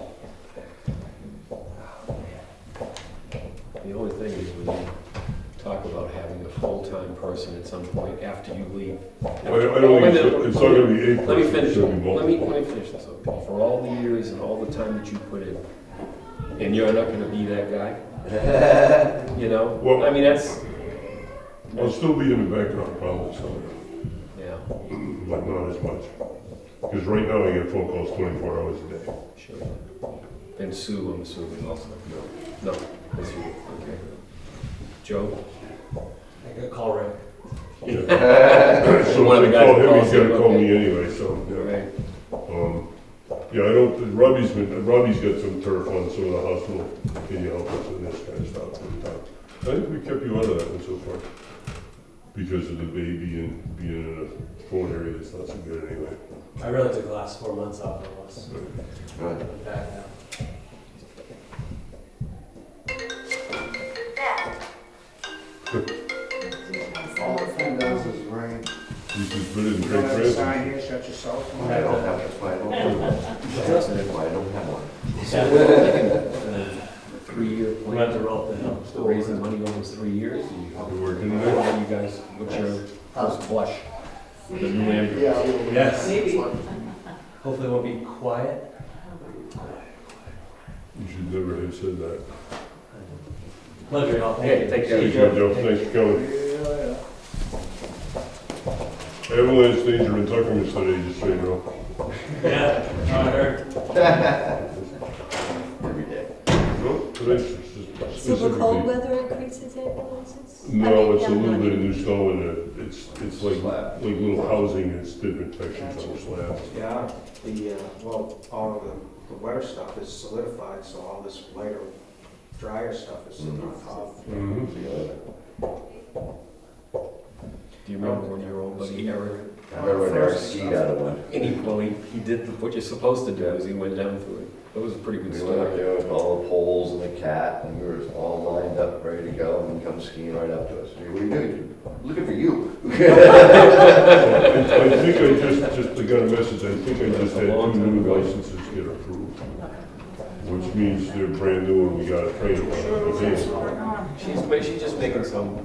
The only thing is when you talk about having a full-time person at some point after you leave. I don't think it's not gonna be a person. Let me finish, it's gonna be let me multiple. finish this, okay? For all the years and all the time that you put in, and you're not gonna be that guy, you know? Well- I mean, that's, I'll still be in the background probably, so, yeah, but not as much. Because right now I get phone calls 24 hours a day. sure. And Sue, I'm assuming also. No, that's you, okay. Joe? I got a call right. So One of if the I guys call him, calls he's gotta him, call okay. me anyway, so, All yeah. right. Yeah, I don't, Robbie's got some turf on some of the hospital, can you help us with this kind of stuff? I think we kept you out of that one so far, because of the baby and being in a phone area that's not so good anyway. I really took the last 4 months off of us. Good. I'm back now. All the thing does is rain. This is better than You Great don't have a Francis. sign here, shut yourself. I don't have, that's why I don't have one. That's why I don't have one. So we're making a 3-year We have to plan, roll up the hill. still raising money over 3 years. You're working How there? are you guys, what's your first blush? The new ambulance? Yeah. Yes. Maybe. Hopefully it won't be quiet. You should never have said that. Pleasure, y'all. Thank Okay, you. take care. Good job, Joe, thanks for coming. Avalanche danger in Tuckerman today, just so you know. Yeah, I heard. Every day. No, today's So the cold specifically. weather increases ambulances? No, it's a little bit of new snow and it's like little housing, it's different sections on the slabs. Yeah, well, all of the wetter stuff is solidified, so all this lighter, drier stuff is sitting on top. Do you remember when your old buddy Eric, I remember when Eric skied out of one. and he did what you're supposed to do, is he went down through it. That was a pretty good We went up story. there with all the poles and the cat, and we were all lined up, ready to go, and he comes skiing right up to us. What are you doing? Looking for you. I think I just got a message, I think I just had 2 new licenses get approved. Which means they're brand new and we gotta train them. Okay. She's just making some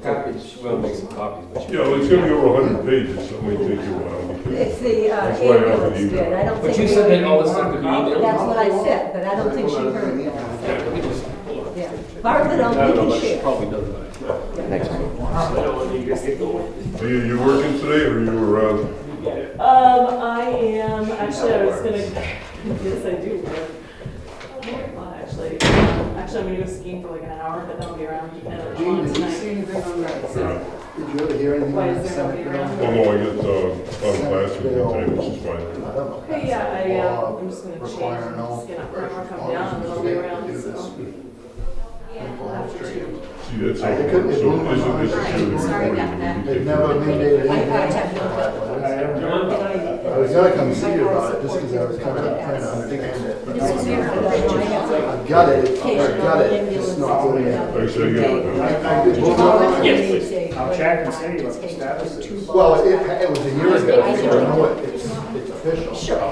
copies, she will make some copies, but she. Yeah, well, it's gonna be over 100 pages, so it might take you a while. because- It's the That's why I offered ambulance you bid, I don't think. But you said that all this stuff could be emailed? That's what I said, but I don't think she heard that. Yeah, let me just. Yeah. Bartlett, I don't I'll know, make but it she share. probably does that. Next week. You working today or you around? I am, actually, I was gonna, yes, I do work. Well, actually, I'm gonna go skiing for like an hour, but then I'll be around and Gene, on did you see tonight. anything on that? Did you ever hear anything Why on is the there Senate nobody around? bill? Oh, no, I got, on class with the time, which is fine. I don't know. Hey, yeah, I'm just gonna change, Requiring all just gonna, first I'll come down and then I'll be around, responders to do so. this. I'll have to do. See, that's how, I so couldn't- it isn't blew my this a mind. security Sorry recording? about that. It never mandated I anything. have no. I was gonna come see you about it, just because I was kind of trying to understand it. This is your version. I've got it, I've got it, it's not doing it. Actually, I got it. I did move on. Yes, please. I'll check and see what the status is. Well, it was a year ago, so I know it's official. Sure. I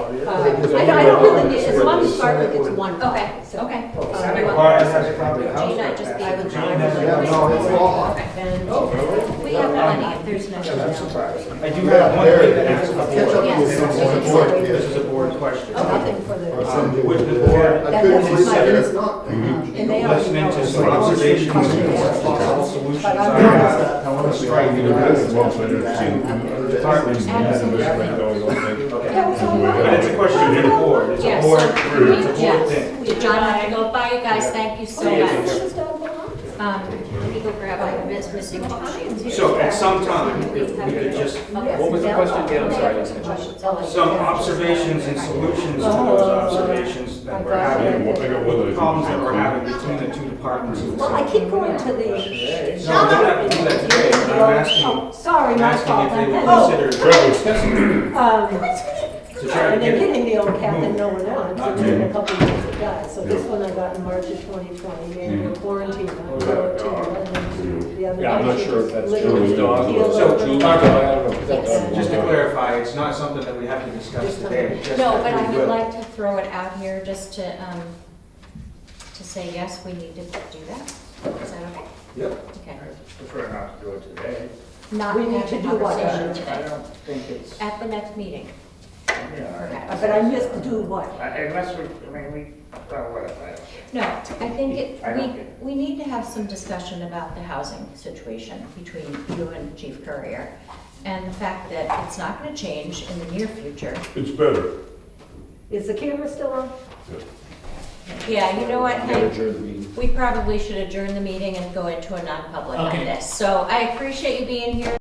don't really need, as long as Bartlett gets one. Okay, So, okay. Senate Well, Bar has probably a house Gina, like just that. be able to. Yeah, no, it's all. And we have plenty, if there's nothing I'm else. surprised. I do have one thing to ask I'll about. catch up with you Yes. on the board, This yes. is a board question. Nothing for the. I'll send you. With the board, I couldn't That's believe my- it, it's not. And they already listening know. to some observations and what possible solutions But I I'm have. I want to Strike You you know, that's guys. the most I've ever seen. Departments. Absolutely. But it's a question for the board, it's a Yes, board, so, it's a board thing. yes. John, I have to go. Bye, you guys, thank you so much. Um, let me go grab my missing two sheets here. So at some time, if we could just, What was the question again? I'm sorry, I didn't catch it. some observations and solutions to those observations that we're having, I got one that I problems that think we're is having between the two departments. Well, I keep going to the. No, we don't have to do that today, but I'm asking, Oh, sorry, I'm my asking fault. if they would Oh, consider to try to and then get, getting the old cap that no one wants, Not and then me. a couple of years ago. So this one I got in March of 2020, and we're quarantined, I'm quarantined, and then the other. Yeah, I'm not one sure if is that's literally Julie's dog keel or over. Julie's dog, I don't know. 'cause that dog- just to clarify, it's not something that we have to discuss today, just No, that but I we would will. like to throw it out here just to say, yes, we need to do that. Is that okay? Yep. Okay. I prefer not to do it today. Not We need have to a do what? conversation I today. don't think it's, At the next meeting, yeah, perhaps. But I missed to do what? unless we, I mean, well, whatever, I don't. No, I think I don't get- we need to have some discussion about the housing situation between you and Chief Courier. And the fact that it's not gonna change in the near future. It's better. Is the camera still on? Yeah, you know what, Yeah, Hank? adjourn the meeting. We probably should adjourn the meeting and go into a non-public on Okay. this. So I appreciate you being here.